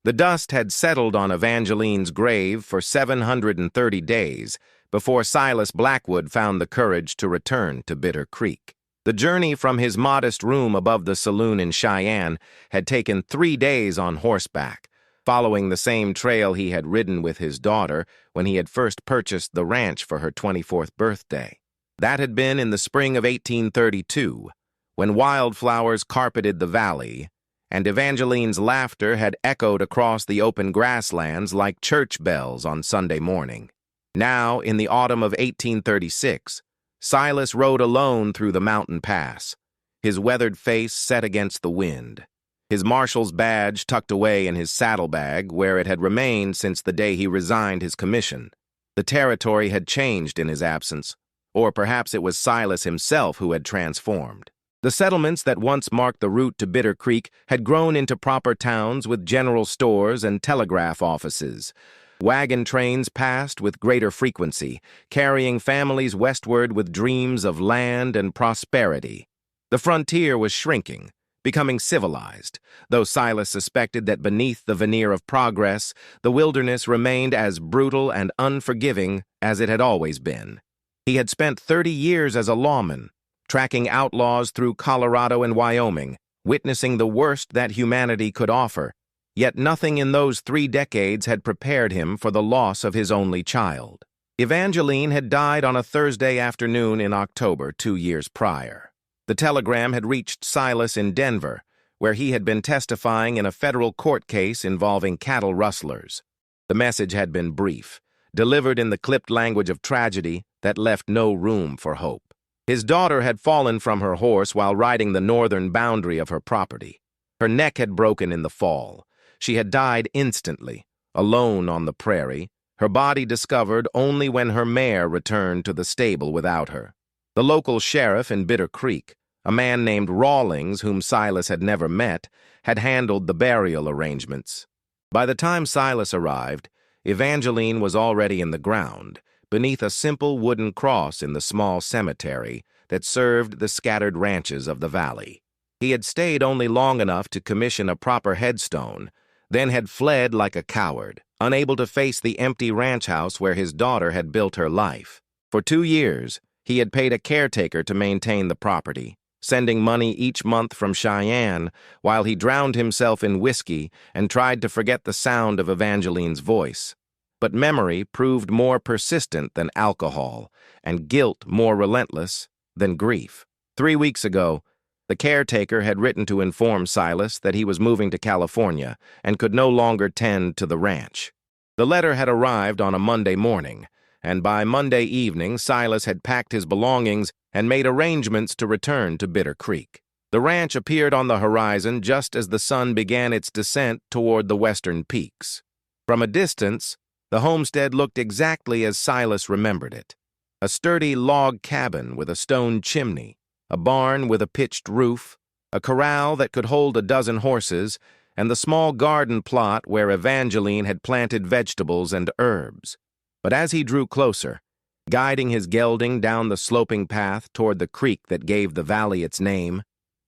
The dust had settled on Evangeline's grave for 730 days before Silas Blackwood found the courage to return to Bitter Creek. The journey from his modest room above the saloon in Cheyenne had taken 3 days on horseback, following the same trail he had ridden with his daughter when he had first purchased the ranch for her 24th birthday. That had been in the spring of 1832, when wildflowers carpeted the valley, and Evangeline's laughter had echoed across the open grasslands like church bells on Sunday morning. Now, in the autumn of 1836, Silas rode alone through the mountain pass, his weathered face set against the wind, his marshal's badge tucked away in his saddlebag where it had remained since the day he resigned his commission. The territory had changed in his absence, or perhaps it was Silas himself who had transformed. The settlements that once marked the route to Bitter Creek had grown into proper towns with general stores and telegraph offices. Wagon trains passed with greater frequency, carrying families westward with dreams of land and prosperity. The frontier was shrinking, becoming civilized, though Silas suspected that beneath the veneer of progress, the wilderness remained as brutal and unforgiving as it had always been. He had spent 30 years as a lawman, tracking outlaws through Colorado and Wyoming, witnessing the worst that humanity could offer, yet nothing in those 3 decades had prepared him for the loss of his only child. Evangeline had died on a Thursday afternoon in October 2 years prior. The telegram had reached Silas in Denver, where he had been testifying in a federal court case involving cattle rustlers. The message had been brief, delivered in the clipped language of tragedy that left no room for hope. His daughter had fallen from her horse while riding the northern boundary of her property. Her neck had broken in the fall. She had died instantly, alone on the prairie, her body discovered only when her mare returned to the stable without her. The local sheriff in Bitter Creek, a man named Rawlings whom Silas had never met, had handled the burial arrangements. By the time Silas arrived, Evangeline was already in the ground, beneath a simple wooden cross in the small cemetery that served the scattered ranches of the valley. He had stayed only long enough to commission a proper headstone, then had fled like a coward, unable to face the empty ranch house where his daughter had built her life. For 2 years, he had paid a caretaker to maintain the property, sending money each month from Cheyenne while he drowned himself in whiskey and tried to forget the sound of Evangeline's voice. But memory proved more persistent than alcohol, and guilt more relentless than grief. 3 weeks ago, the caretaker had written to inform Silas that he was moving to California and could no longer tend to the ranch. The letter had arrived on a Monday morning, and by Monday evening Silas had packed his belongings and made arrangements to return to Bitter Creek. The ranch appeared on the horizon just as the sun began its descent toward the western peaks. From a distance, the homestead looked exactly as Silas remembered it. A sturdy log cabin with a stone chimney, a barn with a pitched roof, a corral that could hold a dozen horses, and the small garden plot where Evangeline had planted vegetables and herbs. But as he drew closer, guiding his gelding down the sloping path toward the creek that gave the valley its name,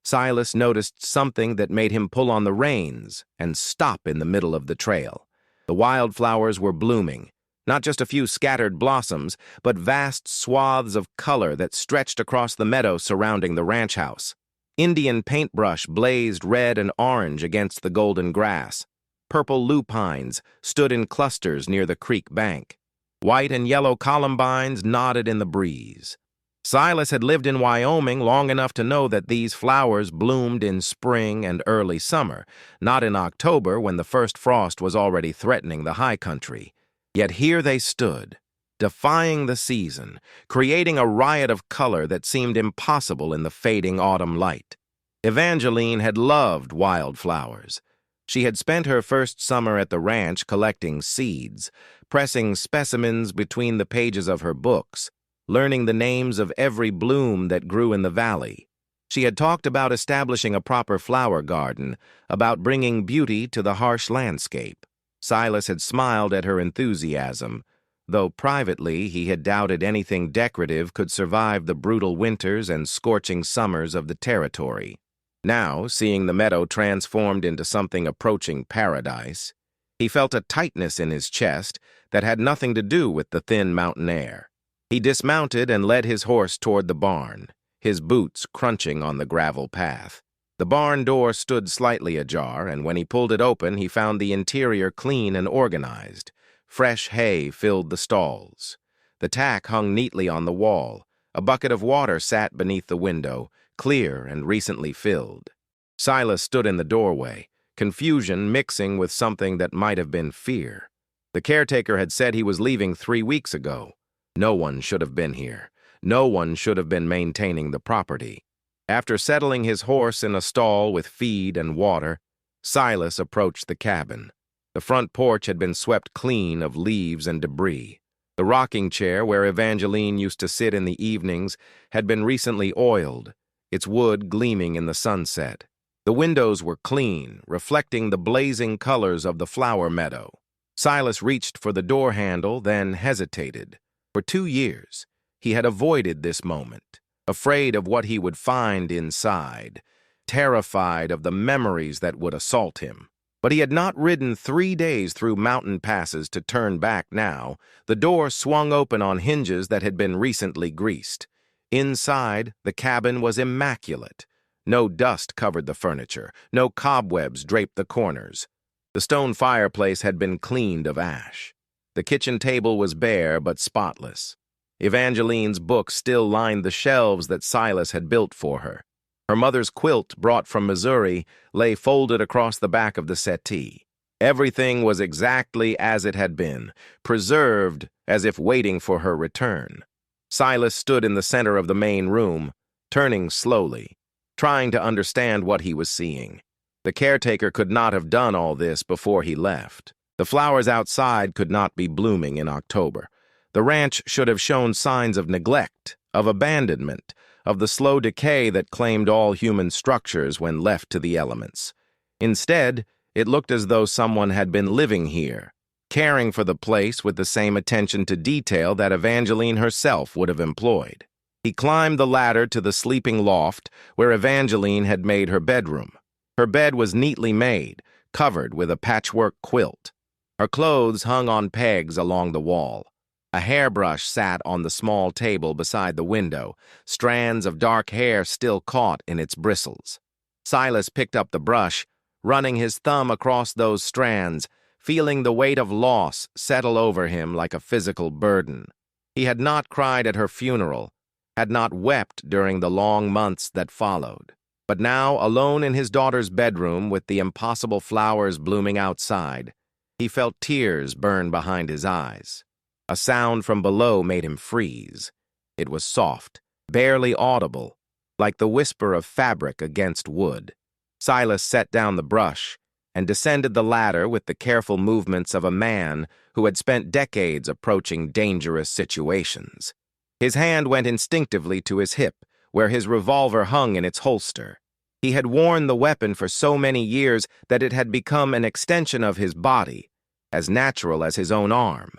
Silas noticed something that made him pull on the reins and stop in the middle of the trail. The wildflowers were blooming, not just a few scattered blossoms, but vast swaths of color that stretched across the meadow surrounding the ranch house. Indian paintbrush blazed red and orange against the golden grass. Purple lupines stood in clusters near the creek bank. White and yellow columbines nodded in the breeze. Silas had lived in Wyoming long enough to know that these flowers bloomed in spring and early summer, not in October when the first frost was already threatening the high country. Yet here they stood, defying the season, creating a riot of color that seemed impossible in the fading autumn light. Evangeline had loved wildflowers. She had spent her first summer at the ranch collecting seeds, pressing specimens between the pages of her books, learning the names of every bloom that grew in the valley. She had talked about establishing a proper flower garden, about bringing beauty to the harsh landscape. Silas had smiled at her enthusiasm, though privately he had doubted anything decorative could survive the brutal winters and scorching summers of the territory. Now, seeing the meadow transformed into something approaching paradise, He felt a tightness in his chest that had nothing to do with the thin mountain air. He dismounted and led his horse toward the barn, his boots crunching on the gravel path. The barn door stood slightly ajar, and when he pulled it open, he found the interior clean and organized. Fresh hay filled the stalls. The tack hung neatly on the wall. A bucket of water sat beneath the window, clear and recently filled. Silas stood in the doorway, confusion mixing with something that might have been fear. The caretaker had said he was leaving 3 weeks ago. No one should have been here. No one should have been maintaining the property. After settling his horse in a stall with feed and water, Silas approached the cabin. The front porch had been swept clean of leaves and debris. The rocking chair where Evangeline used to sit in the evenings had been recently oiled, its wood gleaming in the sunset. The windows were clean, reflecting the blazing colors of the flower meadow. Silas reached for the door handle, then hesitated. For 2 years, he had avoided this moment, afraid of what he would find inside, terrified of the memories that would assault him. But he had not ridden 3 days through mountain passes to turn back now. The door swung open on hinges that had been recently greased. Inside, the cabin was immaculate. No dust covered the furniture. No cobwebs draped the corners. The stone fireplace had been cleaned of ash. The kitchen table was bare but spotless. Evangeline's books still lined the shelves that Silas had built for her. Her mother's quilt, brought from Missouri, lay folded across the back of the settee. Everything was exactly as it had been, preserved as if waiting for her return. Silas stood in the center of the main room, turning slowly, trying to understand what he was seeing. The caretaker could not have done all this before he left. The flowers outside could not be blooming in October. The ranch should have shown signs of neglect, of abandonment, of the slow decay that claimed all human structures when left to the elements. Instead, it looked as though someone had been living here, caring for the place with the same attention to detail that Evangeline herself would have employed. He climbed the ladder to the sleeping loft where Evangeline had made her bedroom. Her bed was neatly made, covered with a patchwork quilt. Her clothes hung on pegs along the wall. A hairbrush sat on the small table beside the window, strands of dark hair still caught in its bristles. Silas picked up the brush, running his thumb across those strands, feeling the weight of loss settle over him like a physical burden. He had not cried at her funeral, had not wept during the long months that followed. But now, alone in his daughter's bedroom with the impossible flowers blooming outside, he felt tears burn behind his eyes. A sound from below made him freeze. It was soft, barely audible, like the whisper of fabric against wood. Silas set down the brush and descended the ladder with the careful movements of a man who had spent decades approaching dangerous situations. His hand went instinctively to his hip, where his revolver hung in its holster. He had worn the weapon for so many years that it had become an extension of his body, as natural as his own arm.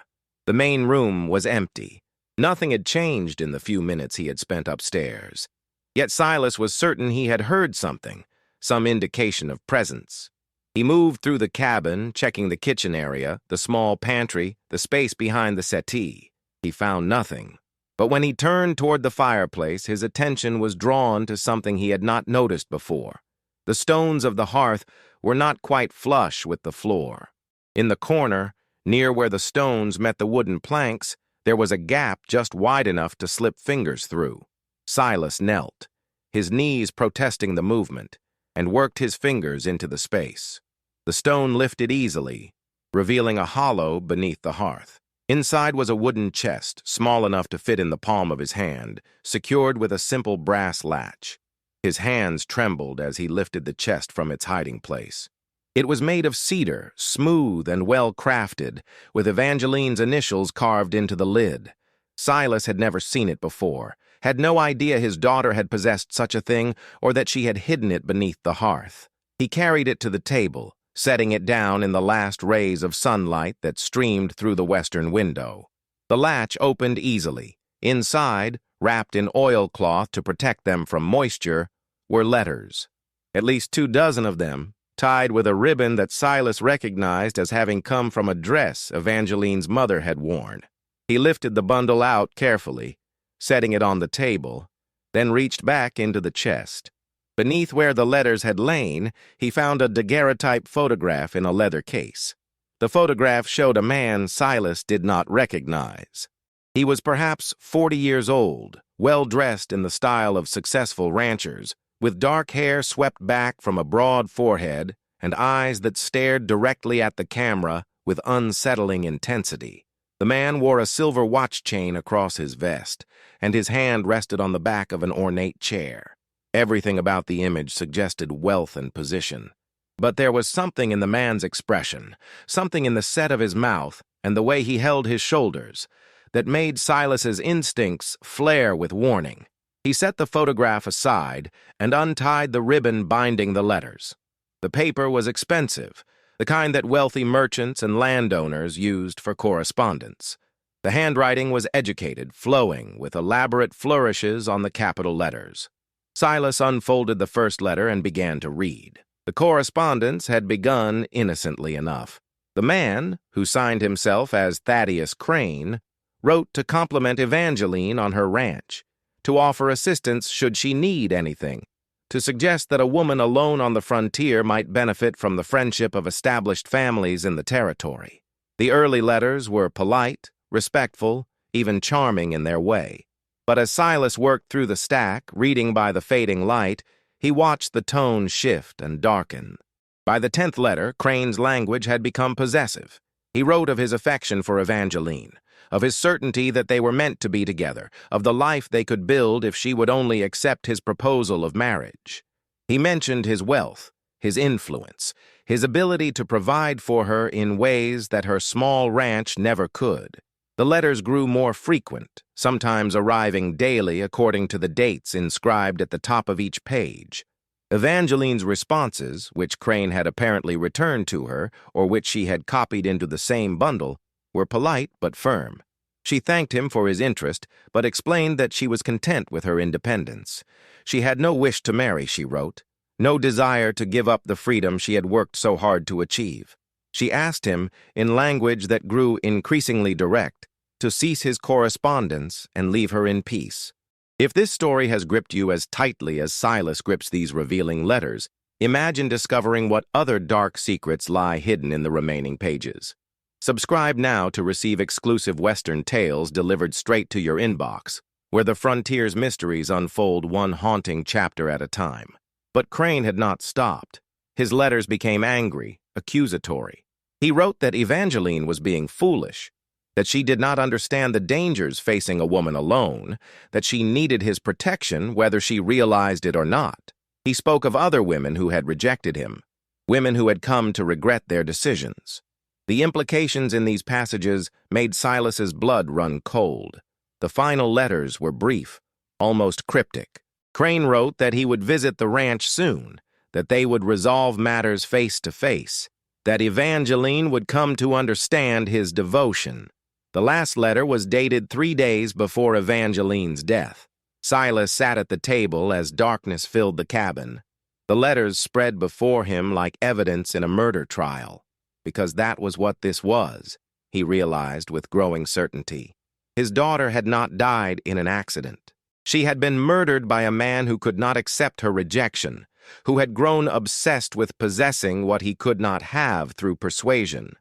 The main room was empty. Nothing had changed in the few minutes he had spent upstairs. Yet Silas was certain he had heard something, some indication of presence. He moved through the cabin, checking the kitchen area, the small pantry, the space behind the settee. He found nothing. But when he turned toward the fireplace, his attention was drawn to something he had not noticed before. The stones of the hearth were not quite flush with the floor. In the corner, near where the stones met the wooden planks, there was a gap just wide enough to slip fingers through. Silas knelt, his knees protesting the movement, and worked his fingers into the space. The stone lifted easily, revealing a hollow beneath the hearth. Inside was a wooden chest, small enough to fit in the palm of his hand, secured with a simple brass latch. His hands trembled as he lifted the chest from its hiding place. It was made of cedar, smooth and well-crafted, with Evangeline's initials carved into the lid. Silas had never seen it before, had no idea his daughter had possessed such a thing or that she had hidden it beneath the hearth. He carried it to the table, setting it down in the last rays of sunlight that streamed through the western window. The latch opened easily. Inside, wrapped in oilcloth to protect them from moisture, were letters. At least 24 of them, tied with a ribbon that Silas recognized as having come from a dress Evangeline's mother had worn. He lifted the bundle out carefully, setting it on the table, then reached back into the chest. Beneath where the letters had lain, he found a daguerreotype photograph in a leather case. The photograph showed a man Silas did not recognize. He was perhaps 40 years old, well-dressed in the style of successful ranchers, with dark hair swept back from a broad forehead and eyes that stared directly at the camera with unsettling intensity. The man wore a silver watch chain across his vest, and his hand rested on the back of an ornate chair. Everything about the image suggested wealth and position. But there was something in the man's expression, something in the set of his mouth and the way he held his shoulders, that made Silas's instincts flare with warning. He set the photograph aside and untied the ribbon binding the letters. The paper was expensive, the kind that wealthy merchants and landowners used for correspondence. The handwriting was educated, flowing, with elaborate flourishes on the capital letters. Silas unfolded the first letter and began to read. The correspondence had begun innocently enough. The man, who signed himself as Thaddeus Crane, wrote to compliment Evangeline on her ranch, to offer assistance should she need anything, to suggest that a woman alone on the frontier might benefit from the friendship of established families in the territory. The early letters were polite, respectful, even charming in their way. But as Silas worked through the stack, reading by the fading light, he watched the tone shift and darken. By the 10th letter, Crane's language had become possessive. He wrote of his affection for Evangeline, of his certainty that they were meant to be together, of the life they could build if she would only accept his proposal of marriage. He mentioned his wealth, his influence, his ability to provide for her in ways that her small ranch never could. The letters grew more frequent, sometimes arriving daily according to the dates inscribed at the top of each page. Evangeline's responses, which Crane had apparently returned to her, or which she had copied into the same bundle, were polite but firm. She thanked him for his interest, but explained that she was content with her independence. She had no wish to marry, she wrote, no desire to give up the freedom she had worked so hard to achieve. She asked him, in language that grew increasingly direct, to cease his correspondence and leave her in peace. If this story has gripped you as tightly as Silas grips these revealing letters, imagine discovering what other dark secrets lie hidden in the remaining pages. Subscribe now to receive exclusive Western tales delivered straight to your inbox, where the frontier's mysteries unfold one haunting chapter at a time. But Crane had not stopped. His letters became angry, accusatory. He wrote that Evangeline was being foolish, that she did not understand the dangers facing a woman alone, that she needed his protection whether she realized it or not. He spoke of other women who had rejected him, women who had come to regret their decisions. The implications in these passages made Silas's blood run cold. The final letters were brief, almost cryptic. Crane wrote that he would visit the ranch soon, that they would resolve matters face to face, that Evangeline would come to understand his devotion. The last letter was dated 3 days before Evangeline's death. Silas sat at the table as darkness filled the cabin. The letters spread before him like evidence in a murder trial, because that was what this was, he realized with growing certainty. His daughter had not died in an accident. She had been murdered by a man who could not accept her rejection, who had grown obsessed with possessing what he could not have through persuasion.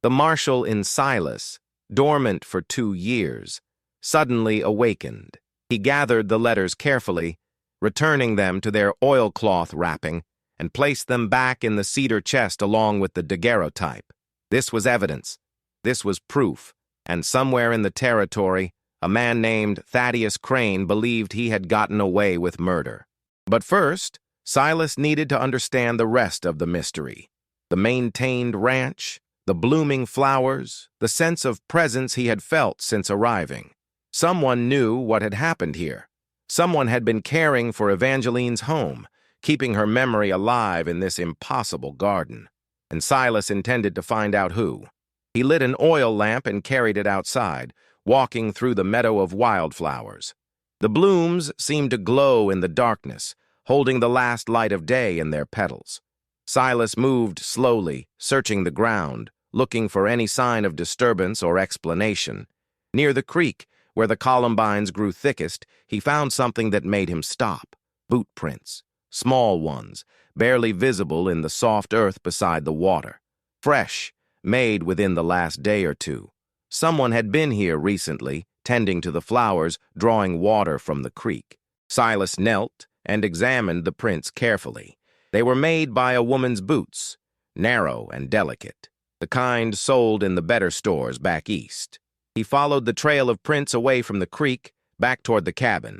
The Marshal in Silas, dormant for 2 years, suddenly awakened. He gathered the letters carefully, returning them to their oilcloth wrapping, and placed them back in the cedar chest along with the daguerreotype. This was evidence. This was proof. And somewhere in the territory, a man named Thaddeus Crane believed he had gotten away with murder. But first, Silas needed to understand the rest of the mystery. The maintained ranch, the blooming flowers, the sense of presence he had felt since arriving. Someone knew what had happened here. Someone had been caring for Evangeline's home, keeping her memory alive in this impossible garden. And Silas intended to find out who. He lit an oil lamp and carried it outside, walking through the meadow of wildflowers. The blooms seemed to glow in the darkness, holding the last light of day in their petals. Silas moved slowly, searching the ground, looking for any sign of disturbance or explanation. Near the creek, where the columbines grew thickest, he found something that made him stop. Boot prints, small ones, barely visible in the soft earth beside the water. Fresh, made within the last day or two. Someone had been here recently, tending to the flowers, drawing water from the creek. Silas knelt and examined the prints carefully. They were made by a woman's boots, narrow and delicate, the kind sold in the better stores back east. He followed the trail of prints away from the creek, back toward the cabin.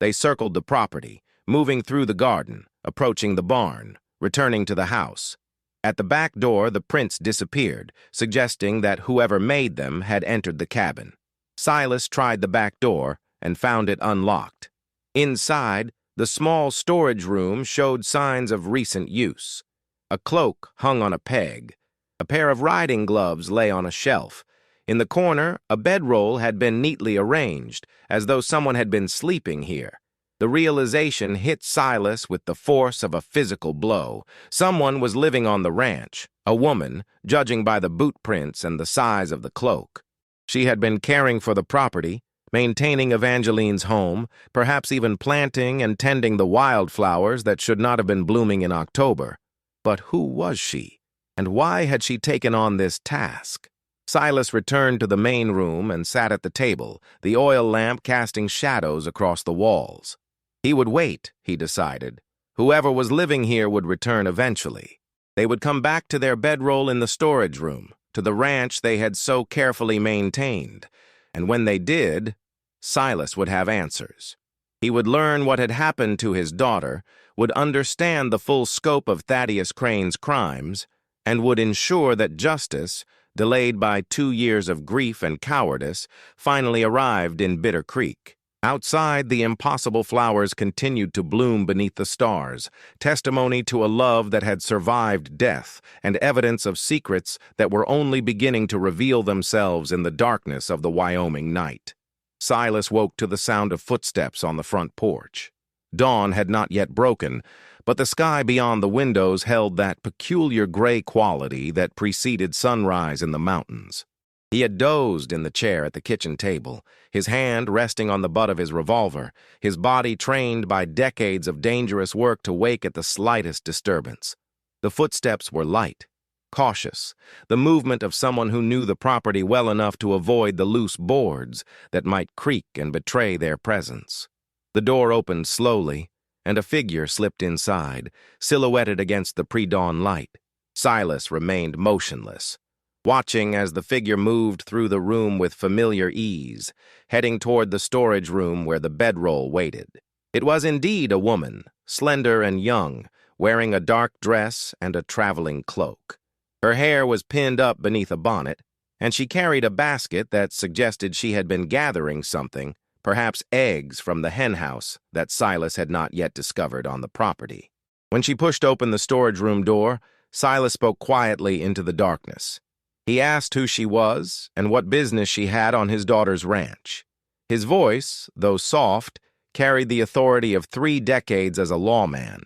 They circled the property, moving through the garden, approaching the barn, returning to the house. At the back door, the prints disappeared, suggesting that whoever made them had entered the cabin. Silas tried the back door and found it unlocked. Inside, the small storage room showed signs of recent use. A cloak hung on a peg. A pair of riding gloves lay on a shelf. In the corner, a bedroll had been neatly arranged, as though someone had been sleeping here. The realization hit Silas with the force of a physical blow. Someone was living on the ranch, a woman, judging by the boot prints and the size of the cloak. She had been caring for the property, maintaining Evangeline's home, perhaps even planting and tending the wildflowers that should not have been blooming in October. But who was she, and why had she taken on this task? Silas returned to the main room and sat at the table, the oil lamp casting shadows across the walls. He would wait, he decided. Whoever was living here would return eventually. They would come back to their bedroll in the storage room, to the ranch they had so carefully maintained. And when they did, Silas would have answers. He would learn what had happened to his daughter, would understand the full scope of Thaddeus Crane's crimes, and would ensure that justice, delayed by 2 years of grief and cowardice, finally arrived in Bitter Creek. Outside, the impossible flowers continued to bloom beneath the stars, testimony to a love that had survived death and evidence of secrets that were only beginning to reveal themselves in the darkness of the Wyoming night. Silas woke to the sound of footsteps on the front porch. Dawn had not yet broken, but the sky beyond the windows held that peculiar gray quality that preceded sunrise in the mountains. He had dozed in the chair at the kitchen table, his hand resting on the butt of his revolver, his body trained by decades of dangerous work to wake at the slightest disturbance. The footsteps were light, cautious, the movement of someone who knew the property well enough to avoid the loose boards that might creak and betray their presence. The door opened slowly, and a figure slipped inside, silhouetted against the pre-dawn light. Silas remained motionless, watching as the figure moved through the room with familiar ease, heading toward the storage room where the bedroll waited. It was indeed a woman, slender and young, wearing a dark dress and a traveling cloak. Her hair was pinned up beneath a bonnet, and she carried a basket that suggested she had been gathering something, perhaps eggs from the henhouse that Silas had not yet discovered on the property. When she pushed open the storage room door, Silas spoke quietly into the darkness. He asked who she was and what business she had on his daughter's ranch. His voice, though soft, carried the authority of 3 decades as a lawman,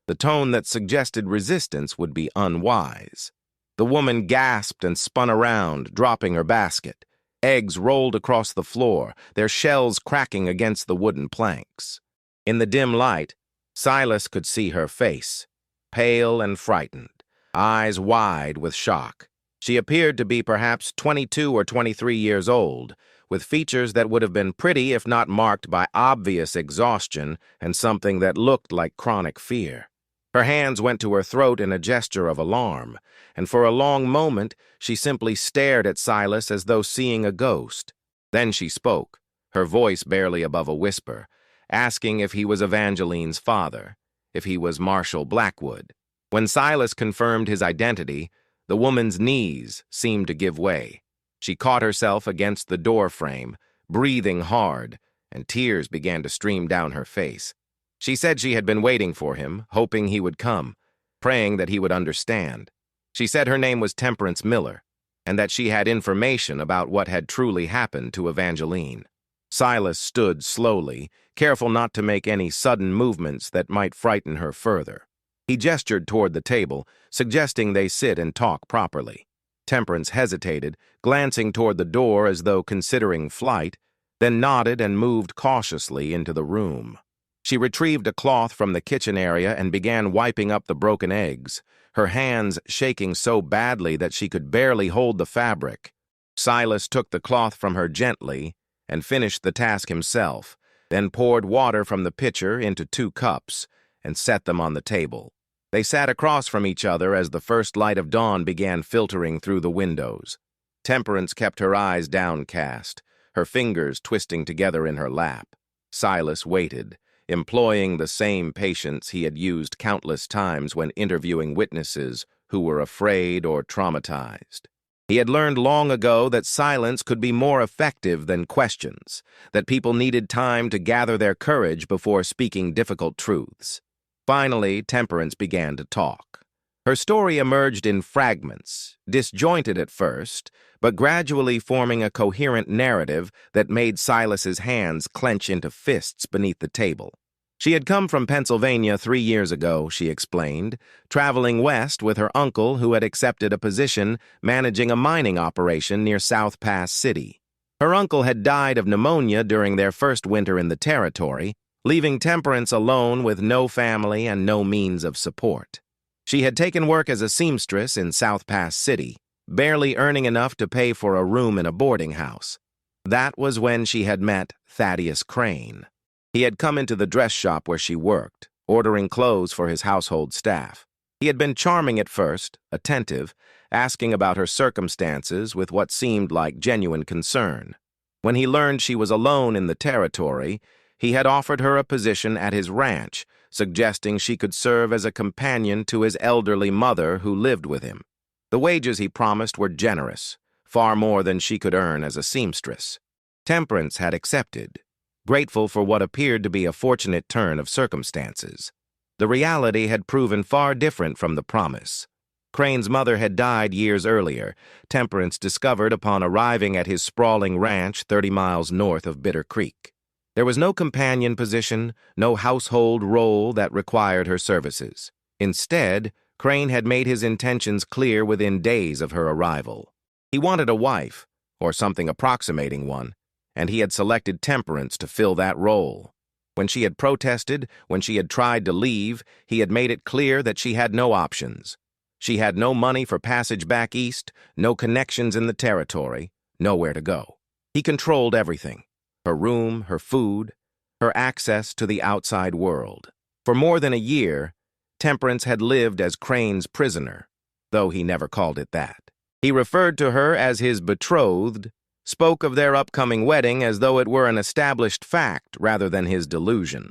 the tone that suggested resistance would be unwise. The woman gasped and spun around, dropping her basket. Eggs rolled across the floor, their shells cracking against the wooden planks. In the dim light, Silas could see her face, pale and frightened, eyes wide with shock. She appeared to be perhaps 22 or 23 years old, with features that would have been pretty if not marked by obvious exhaustion and something that looked like chronic fear. Her hands went to her throat in a gesture of alarm, and for a long moment she simply stared at Silas as though seeing a ghost. Then she spoke, her voice barely above a whisper, asking if he was Evangeline's father, if he was Marshal Blackwood. When Silas confirmed his identity, the woman's knees seemed to give way. She caught herself against the door frame, breathing hard, and tears began to stream down her face. She said she had been waiting for him, hoping he would come, praying that he would understand. She said her name was Temperance Miller, and that she had information about what had truly happened to Evangeline. Silas stood slowly, careful not to make any sudden movements that might frighten her further. He gestured toward the table, suggesting they sit and talk properly. Temperance hesitated, glancing toward the door as though considering flight, then nodded and moved cautiously into the room. She retrieved a cloth from the kitchen area and began wiping up the broken eggs, her hands shaking so badly that she could barely hold the fabric. Silas took the cloth from her gently and finished the task himself, then poured water from the pitcher into 2 cups and set them on the table. They sat across from each other as the first light of dawn began filtering through the windows. Temperance kept her eyes downcast, her fingers twisting together in her lap. Silas waited, employing the same patience he had used countless times when interviewing witnesses who were afraid or traumatized. He had learned long ago that silence could be more effective than questions, that people needed time to gather their courage before speaking difficult truths. Finally, Temperance began to talk. Her story emerged in fragments, disjointed at first, but gradually forming a coherent narrative that made Silas's hands clench into fists beneath the table. She had come from Pennsylvania 3 years ago, she explained, traveling west with her uncle who had accepted a position managing a mining operation near South Pass City. Her uncle had died of pneumonia during their first winter in the territory, leaving Temperance alone with no family and no means of support. She had taken work as a seamstress in South Pass City, barely earning enough to pay for a room in a boarding house. That was when she had met Thaddeus Crane. He had come into the dress shop where she worked, ordering clothes for his household staff. He had been charming at first, attentive, asking about her circumstances with what seemed like genuine concern. When he learned she was alone in the territory, he had offered her a position at his ranch, suggesting she could serve as a companion to his elderly mother who lived with him. The wages he promised were generous, far more than she could earn as a seamstress. Temperance had accepted, grateful for what appeared to be a fortunate turn of circumstances. The reality had proven far different from the promise. Crane's mother had died years earlier, Temperance discovered upon arriving at his sprawling ranch 30 miles north of Bitter Creek. There was no companion position, no household role that required her services. Instead, Crane had made his intentions clear within days of her arrival. He wanted a wife, or something approximating one, and he had selected Temperance to fill that role. When she had protested, when she had tried to leave, he had made it clear that she had no options. She had no money for passage back east, no connections in the territory, nowhere to go. He controlled everything: her room, her food, her access to the outside world. For more than a year, Temperance had lived as Crane's prisoner, though he never called it that. He referred to her as his betrothed, spoke of their upcoming wedding as though it were an established fact rather than his delusion.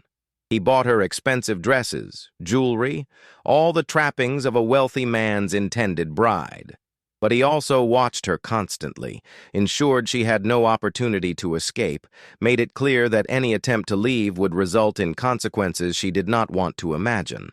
He bought her expensive dresses, jewelry, all the trappings of a wealthy man's intended bride. But he also watched her constantly, ensured she had no opportunity to escape, made it clear that any attempt to leave would result in consequences she did not want to imagine.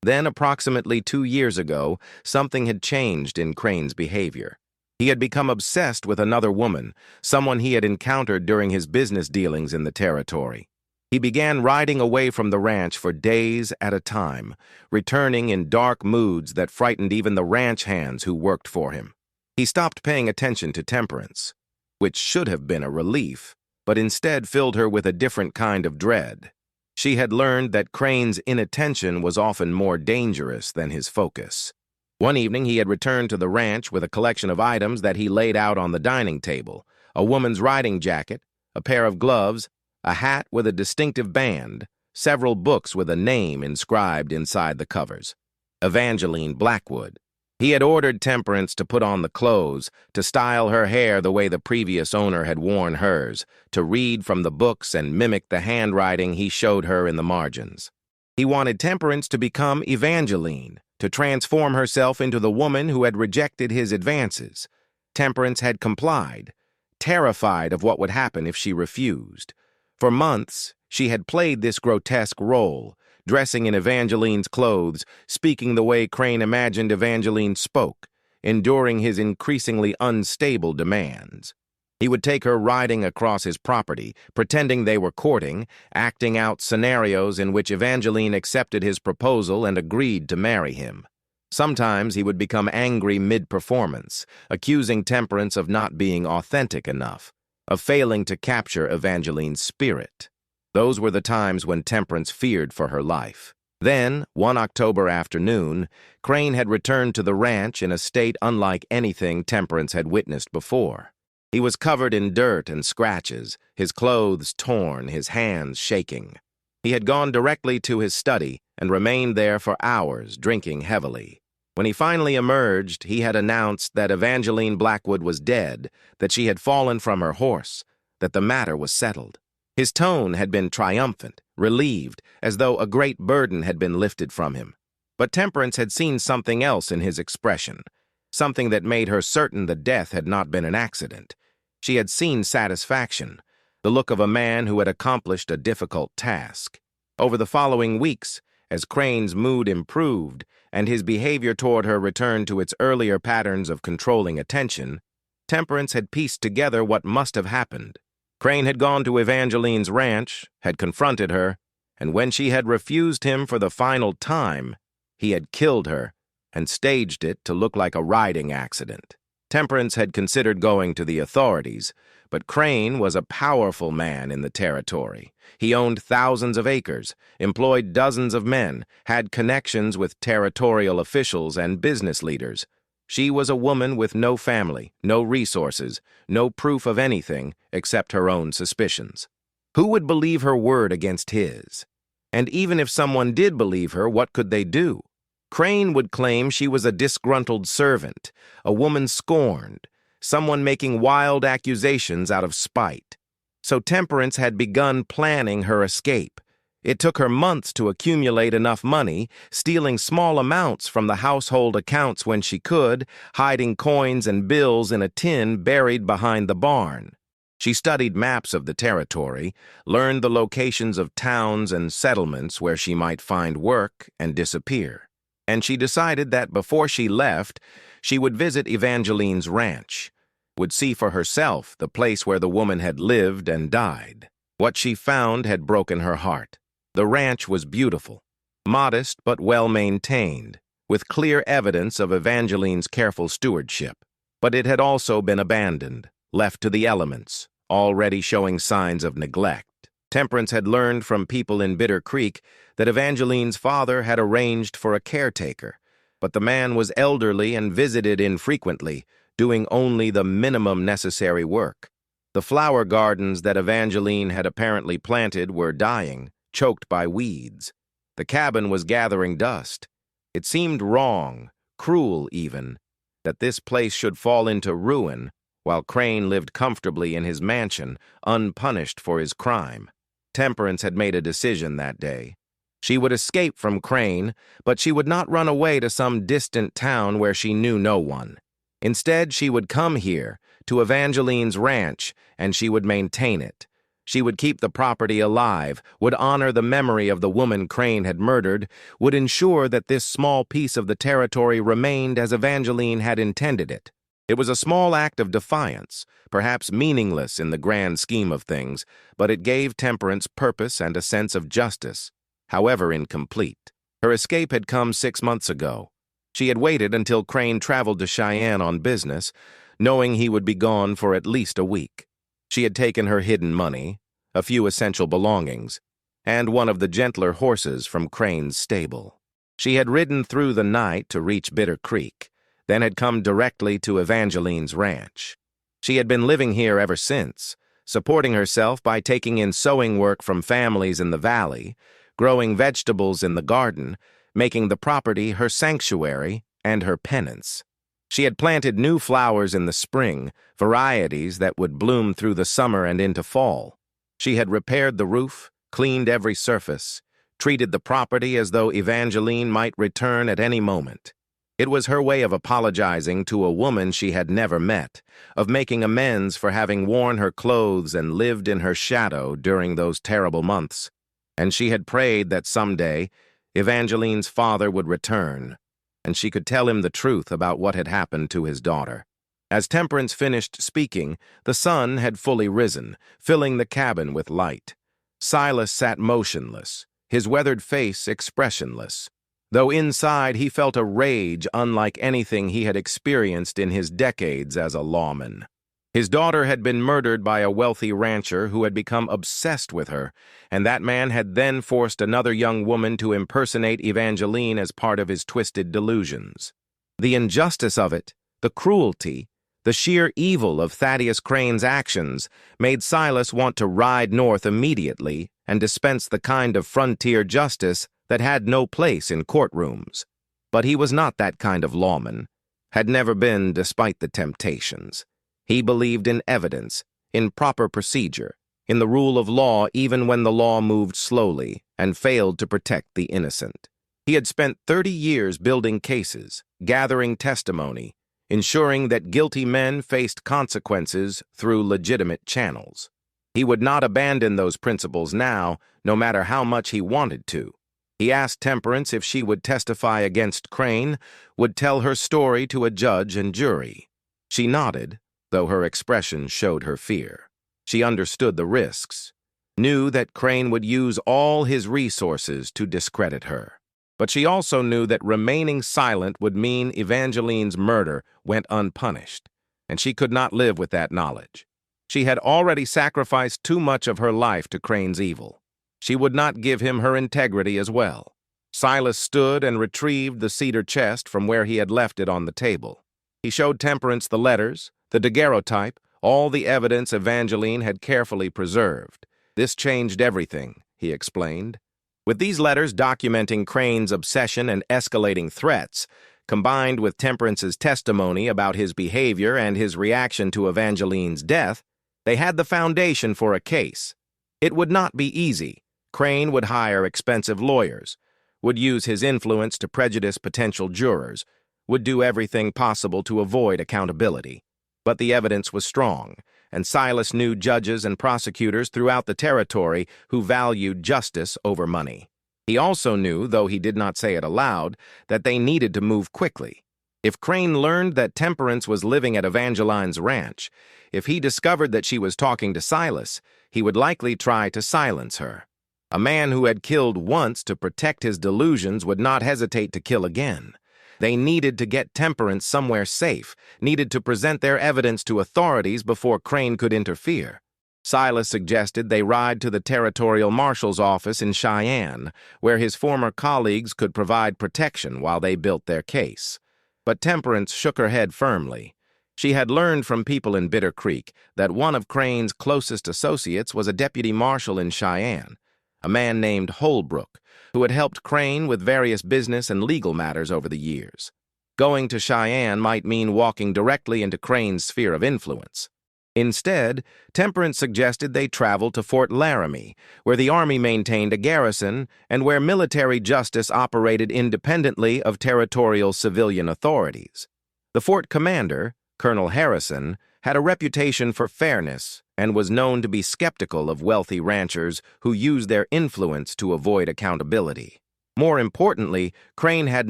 Then, approximately 2 years ago, something had changed in Crane's behavior. He had become obsessed with another woman, someone he had encountered during his business dealings in the territory. He began riding away from the ranch for days at a time, returning in dark moods that frightened even the ranch hands who worked for him. He stopped paying attention to Temperance, which should have been a relief, but instead filled her with a different kind of dread. She had learned that Crane's inattention was often more dangerous than his focus. One evening he had returned to the ranch with a collection of items that he laid out on the dining table: a woman's riding jacket, a pair of gloves, a hat with a distinctive band, several books with a name inscribed inside the covers: Evangeline Blackwood. He had ordered Temperance to put on the clothes, to style her hair the way the previous owner had worn hers, to read from the books and mimic the handwriting he showed her in the margins. He wanted Temperance to become Evangeline, to transform herself into the woman who had rejected his advances. Temperance had complied, terrified of what would happen if she refused. For months, she had played this grotesque role, dressing in Evangeline's clothes, speaking the way Crane imagined Evangeline spoke, enduring his increasingly unstable demands. He would take her riding across his property, pretending they were courting, acting out scenarios in which Evangeline accepted his proposal and agreed to marry him. Sometimes he would become angry mid-performance, accusing Temperance of not being authentic enough, of failing to capture Evangeline's spirit. Those were the times when Temperance feared for her life. Then, one October afternoon, Crane had returned to the ranch in a state unlike anything Temperance had witnessed before. He was covered in dirt and scratches, his clothes torn, his hands shaking. He had gone directly to his study and remained there for hours, drinking heavily. When he finally emerged, he had announced that Evangeline Blackwood was dead, that she had fallen from her horse, that the matter was settled. His tone had been triumphant, relieved, as though a great burden had been lifted from him. But Temperance had seen something else in his expression, something that made her certain the death had not been an accident. She had seen satisfaction, the look of a man who had accomplished a difficult task. Over the following weeks, as Crane's mood improved and his behavior toward her returned to its earlier patterns of controlling attention, Temperance had pieced together what must have happened. Crane had gone to Evangeline's ranch, had confronted her, and when she had refused him for the final time, he had killed her and staged it to look like a riding accident. Temperance had considered going to the authorities, but Crane was a powerful man in the territory. He owned thousands of acres, employed dozens of men, had connections with territorial officials and business leaders. She was a woman with no family, no resources, no proof of anything except her own suspicions. Who would believe her word against his? And even if someone did believe her, what could they do? Crane would claim she was a disgruntled servant, a woman scorned, someone making wild accusations out of spite. So Temperance had begun planning her escape. It took her months to accumulate enough money, stealing small amounts from the household accounts when she could, hiding coins and bills in a tin buried behind the barn. She studied maps of the territory, learned the locations of towns and settlements where she might find work and disappear. And she decided that before she left, she would visit Evangeline's ranch, would see for herself the place where the woman had lived and died. What she found had broken her heart. The ranch was beautiful, modest but well-maintained, with clear evidence of Evangeline's careful stewardship. But it had also been abandoned, left to the elements, already showing signs of neglect. Temperance had learned from people in Bitter Creek that Evangeline's father had arranged for a caretaker, but the man was elderly and visited infrequently, doing only the minimum necessary work. The flower gardens that Evangeline had apparently planted were dying, choked by weeds. The cabin was gathering dust. It seemed wrong, cruel even, that this place should fall into ruin while Crane lived comfortably in his mansion, unpunished for his crime. Temperance had made a decision that day. She would escape from Crane, but she would not run away to some distant town where she knew no one. Instead, she would come here, to Evangeline's ranch, and she would maintain it. She would keep the property alive, would honor the memory of the woman Crane had murdered, would ensure that this small piece of the territory remained as Evangeline had intended it. It was a small act of defiance, perhaps meaningless in the grand scheme of things, but it gave Temperance purpose and a sense of justice, however incomplete. Her escape had come 6 months ago. She had waited until Crane traveled to Cheyenne on business, knowing he would be gone for at least a week. She had taken her hidden money, a few essential belongings, and one of the gentler horses from Crane's stable. She had ridden through the night to reach Bitter Creek, then had come directly to Evangeline's ranch. She had been living here ever since, supporting herself by taking in sewing work from families in the valley, growing vegetables in the garden, making the property her sanctuary and her penance. She had planted new flowers in the spring, varieties that would bloom through the summer and into fall. She had repaired the roof, cleaned every surface, treated the property as though Evangeline might return at any moment. It was her way of apologizing to a woman she had never met, of making amends for having worn her clothes and lived in her shadow during those terrible months. And she had prayed that someday Evangeline's father would return, and she could tell him the truth about what had happened to his daughter. As Temperance finished speaking, the sun had fully risen, filling the cabin with light. Silas sat motionless, his weathered face expressionless, though inside he felt a rage unlike anything he had experienced in his decades as a lawman. His daughter had been murdered by a wealthy rancher who had become obsessed with her, and that man had then forced another young woman to impersonate Evangeline as part of his twisted delusions. The injustice of it, the cruelty, the sheer evil of Thaddeus Crane's actions made Silas want to ride north immediately and dispense the kind of frontier justice that had no place in courtrooms. But he was not that kind of lawman, had never been despite the temptations. He believed in evidence, in proper procedure, in the rule of law even when the law moved slowly and failed to protect the innocent. He had spent 30 years building cases, gathering testimony, ensuring that guilty men faced consequences through legitimate channels. He would not abandon those principles now, no matter how much he wanted to. He asked Temperance if she would testify against Crane, would tell her story to a judge and jury. She nodded, though her expression showed her fear. She understood the risks, knew that Crane would use all his resources to discredit her. But she also knew that remaining silent would mean Evangeline's murder went unpunished, and she could not live with that knowledge. She had already sacrificed too much of her life to Crane's evil. She would not give him her integrity as well. Silas stood and retrieved the cedar chest from where he had left it on the table. He showed Temperance the letters, the daguerreotype, all the evidence Evangeline had carefully preserved. This changed everything, he explained. With these letters documenting Crane's obsession and escalating threats, combined with Temperance's testimony about his behavior and his reaction to Evangeline's death, they had the foundation for a case. It would not be easy. Crane would hire expensive lawyers, would use his influence to prejudice potential jurors, would do everything possible to avoid accountability. But the evidence was strong, and Silas knew judges and prosecutors throughout the territory who valued justice over money. He also knew, though he did not say it aloud, that they needed to move quickly. If Crane learned that Temperance was living at Evangeline's ranch, if he discovered that she was talking to Silas, he would likely try to silence her. A man who had killed once to protect his delusions would not hesitate to kill again. They needed to get Temperance somewhere safe, needed to present their evidence to authorities before Crane could interfere. Silas suggested they ride to the territorial marshal's office in Cheyenne, where his former colleagues could provide protection while they built their case. But Temperance shook her head firmly. She had learned from people in Bitter Creek that one of Crane's closest associates was a deputy marshal in Cheyenne, a man named Holbrook, who had helped Crane with various business and legal matters over the years. Going to Cheyenne might mean walking directly into Crane's sphere of influence. Instead, Temperance suggested they travel to Fort Laramie, where the Army maintained a garrison and where military justice operated independently of territorial civilian authorities. The fort commander, Colonel Harrison, had a reputation for fairness and was known to be skeptical of wealthy ranchers who used their influence to avoid accountability. More importantly, Crane had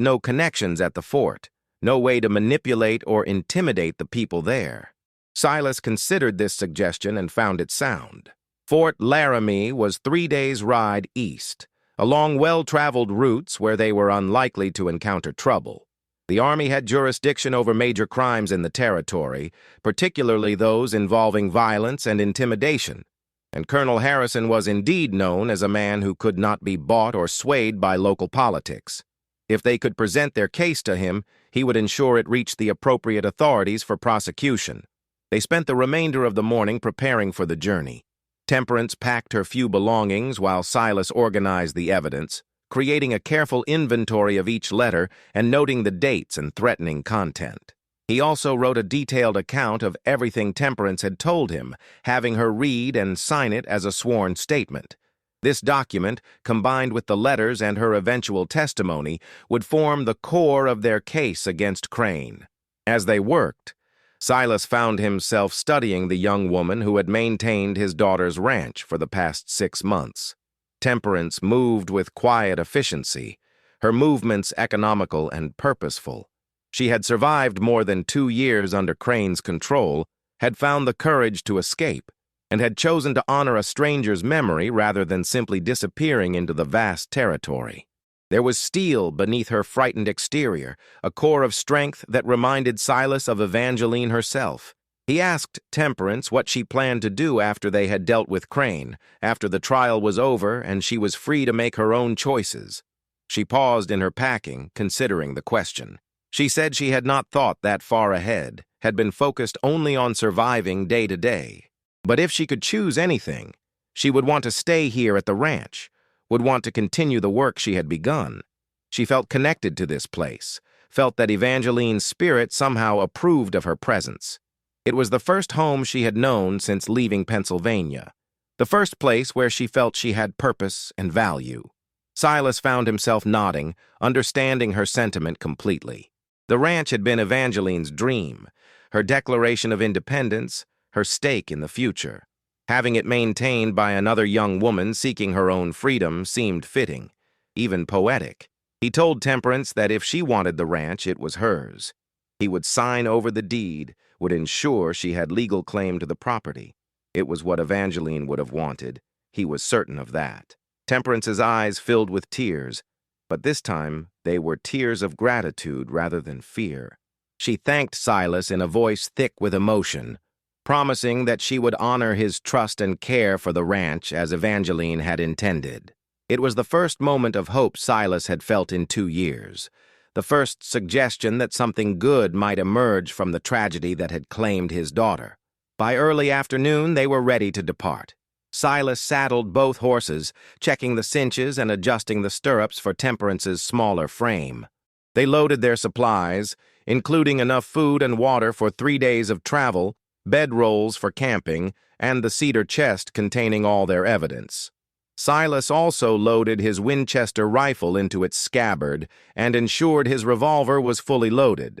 no connections at the fort, no way to manipulate or intimidate the people there. Silas considered this suggestion and found it sound. Fort Laramie was 3 days' ride east, along well-traveled routes where they were unlikely to encounter trouble. The Army had jurisdiction over major crimes in the territory, particularly those involving violence and intimidation, and Colonel Harrison was indeed known as a man who could not be bought or swayed by local politics. If they could present their case to him, he would ensure it reached the appropriate authorities for prosecution. They spent the remainder of the morning preparing for the journey. Temperance packed her few belongings while Silas organized the evidence, creating a careful inventory of each letter and noting the dates and threatening content. He also wrote a detailed account of everything Temperance had told him, having her read and sign it as a sworn statement. This document, combined with the letters and her eventual testimony, would form the core of their case against Crane. As they worked, Silas found himself studying the young woman who had maintained his daughter's ranch for the past 6 months. Temperance moved with quiet efficiency, her movements economical and purposeful. She had survived more than 2 years under Crane's control, had found the courage to escape, and had chosen to honor a stranger's memory rather than simply disappearing into the vast territory. There was steel beneath her frightened exterior, a core of strength that reminded Silas of Evangeline herself. He asked Temperance what she planned to do after they had dealt with Crane, after the trial was over and she was free to make her own choices. She paused in her packing, considering the question. She said she had not thought that far ahead, had been focused only on surviving day to day. But if she could choose anything, she would want to stay here at the ranch, would want to continue the work she had begun. She felt connected to this place, felt that Evangeline's spirit somehow approved of her presence. It was the first home she had known since leaving Pennsylvania, the first place where she felt she had purpose and value. Silas found himself nodding, understanding her sentiment completely. The ranch had been Evangeline's dream, her declaration of independence, her stake in the future. Having it maintained by another young woman seeking her own freedom seemed fitting, even poetic. He told Temperance that if she wanted the ranch, it was hers. He would sign over the deed, would ensure she had legal claim to the property. It was what Evangeline would have wanted. He was certain of that. Temperance's eyes filled with tears, but this time they were tears of gratitude rather than fear. She thanked Silas in a voice thick with emotion, promising that she would honor his trust and care for the ranch as Evangeline had intended. It was the first moment of hope Silas had felt in 2 years, the first suggestion that something good might emerge from the tragedy that had claimed his daughter. By early afternoon, they were ready to depart. Silas saddled both horses, checking the cinches and adjusting the stirrups for Temperance's smaller frame. They loaded their supplies, including enough food and water for 3 days of travel, bedrolls for camping, and the cedar chest containing all their evidence. Silas also loaded his Winchester rifle into its scabbard and ensured his revolver was fully loaded.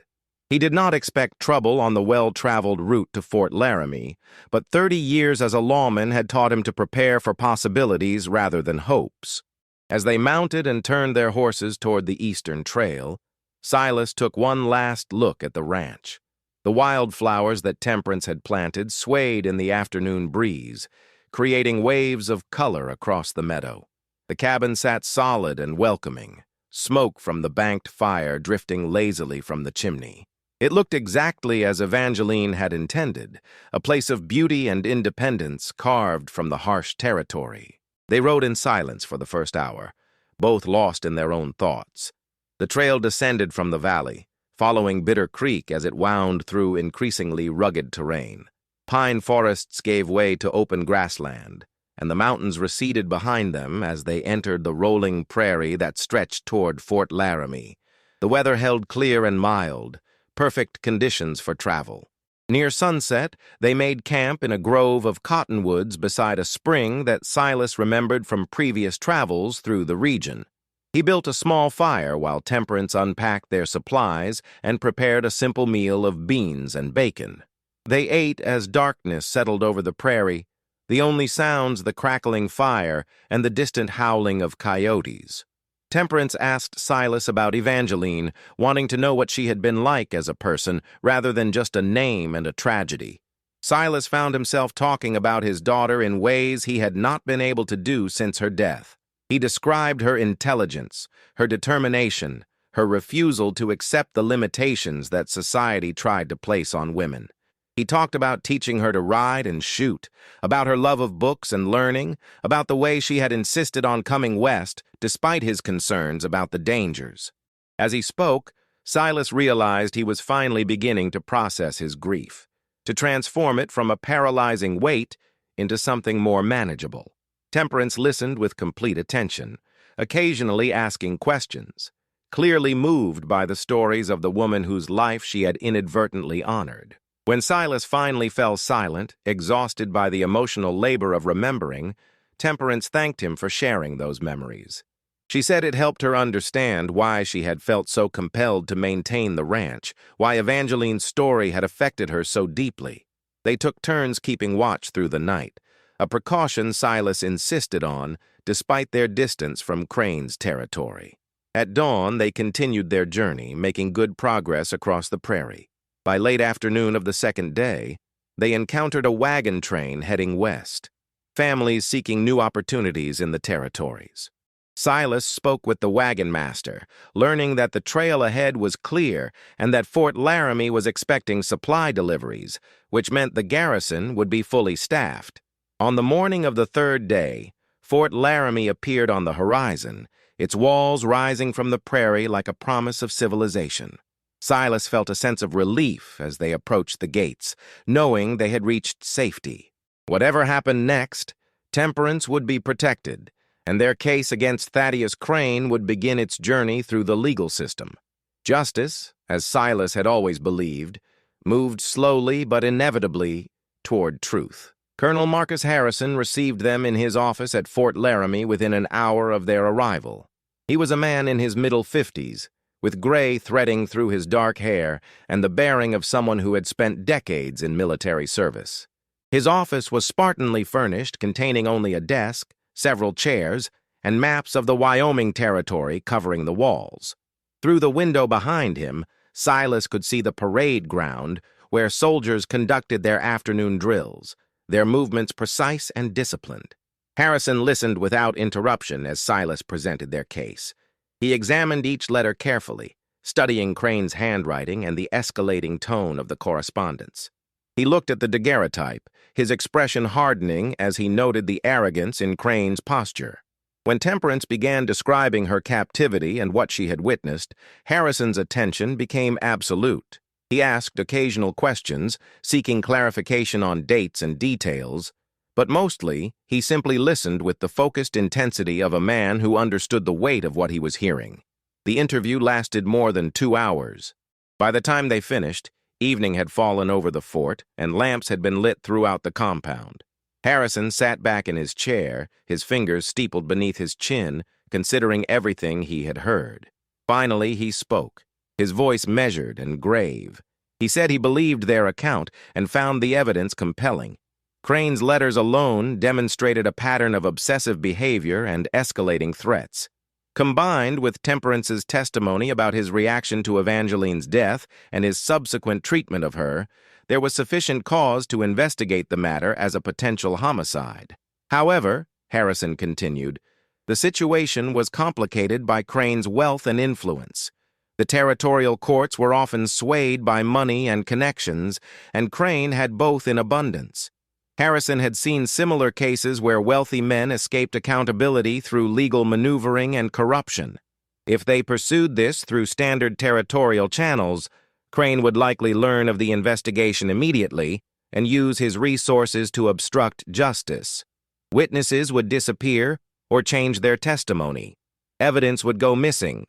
He did not expect trouble on the well-traveled route to Fort Laramie, but 30 years as a lawman had taught him to prepare for possibilities rather than hopes. As they mounted and turned their horses toward the eastern trail, Silas took one last look at the ranch. The wildflowers that Temperance had planted swayed in the afternoon breeze, creating waves of color across the meadow. The cabin sat solid and welcoming, smoke from the banked fire drifting lazily from the chimney. It looked exactly as Evangeline had intended, a place of beauty and independence carved from the harsh territory. They rode in silence for the first hour, both lost in their own thoughts. The trail descended from the valley, following Bitter Creek as it wound through increasingly rugged terrain. Pine forests gave way to open grassland, and the mountains receded behind them as they entered the rolling prairie that stretched toward Fort Laramie. The weather held clear and mild, perfect conditions for travel. Near sunset, they made camp in a grove of cottonwoods beside a spring that Silas remembered from previous travels through the region. He built a small fire while Temperance unpacked their supplies and prepared a simple meal of beans and bacon. They ate as darkness settled over the prairie, the only sounds the crackling fire and the distant howling of coyotes. Temperance asked Silas about Evangeline, wanting to know what she had been like as a person rather than just a name and a tragedy. Silas found himself talking about his daughter in ways he had not been able to do since her death. He described her intelligence, her determination, her refusal to accept the limitations that society tried to place on women. He talked about teaching her to ride and shoot, about her love of books and learning, about the way she had insisted on coming west despite his concerns about the dangers. As he spoke, Silas realized he was finally beginning to process his grief, to transform it from a paralyzing weight into something more manageable. Temperance listened with complete attention, occasionally asking questions, clearly moved by the stories of the woman whose life she had inadvertently honored. When Silas finally fell silent, exhausted by the emotional labor of remembering, Temperance thanked him for sharing those memories. She said it helped her understand why she had felt so compelled to maintain the ranch, why Evangeline's story had affected her so deeply. They took turns keeping watch through the night, a precaution Silas insisted on despite their distance from Crane's territory. At dawn, they continued their journey, making good progress across the prairie. By late afternoon of the second day, they encountered a wagon train heading west, families seeking new opportunities in the territories. Silas spoke with the wagon master, learning that the trail ahead was clear and that Fort Laramie was expecting supply deliveries, which meant the garrison would be fully staffed. On the morning of the third day, Fort Laramie appeared on the horizon, its walls rising from the prairie like a promise of civilization. Silas felt a sense of relief as they approached the gates, knowing they had reached safety. Whatever happened next, Temperance would be protected, and their case against Thaddeus Crane would begin its journey through the legal system. Justice, as Silas had always believed, moved slowly but inevitably toward truth. Colonel Marcus Harrison received them in his office at Fort Laramie within an hour of their arrival. He was a man in his middle 50s, with gray threading through his dark hair and the bearing of someone who had spent decades in military service. His office was Spartanly furnished, containing only a desk, several chairs, and maps of the Wyoming territory covering the walls. Through the window behind him, Silas could see the parade ground where soldiers conducted their afternoon drills, their movements precise and disciplined. Harrison listened without interruption as Silas presented their case. He examined each letter carefully, studying Crane's handwriting and the escalating tone of the correspondence. He looked at the daguerreotype, his expression hardening as he noted the arrogance in Crane's posture. When Temperance began describing her captivity and what she had witnessed, Harrison's attention became absolute. He asked occasional questions, seeking clarification on dates and details, but mostly he simply listened with the focused intensity of a man who understood the weight of what he was hearing. The interview lasted more than 2 hours. By the time they finished, evening had fallen over the fort, and lamps had been lit throughout the compound. Harrison sat back in his chair, his fingers steepled beneath his chin, considering everything he had heard. Finally, he spoke, his voice measured and grave. He said he believed their account and found the evidence compelling. Crane's letters alone demonstrated a pattern of obsessive behavior and escalating threats. Combined with Temperance's testimony about his reaction to Evangeline's death and his subsequent treatment of her, there was sufficient cause to investigate the matter as a potential homicide. However, Harrison continued, the situation was complicated by Crane's wealth and influence. The territorial courts were often swayed by money and connections, and Crane had both in abundance. Harrison had seen similar cases where wealthy men escaped accountability through legal maneuvering and corruption. If they pursued this through standard territorial channels, Crane would likely learn of the investigation immediately and use his resources to obstruct justice. Witnesses would disappear or change their testimony. Evidence would go missing.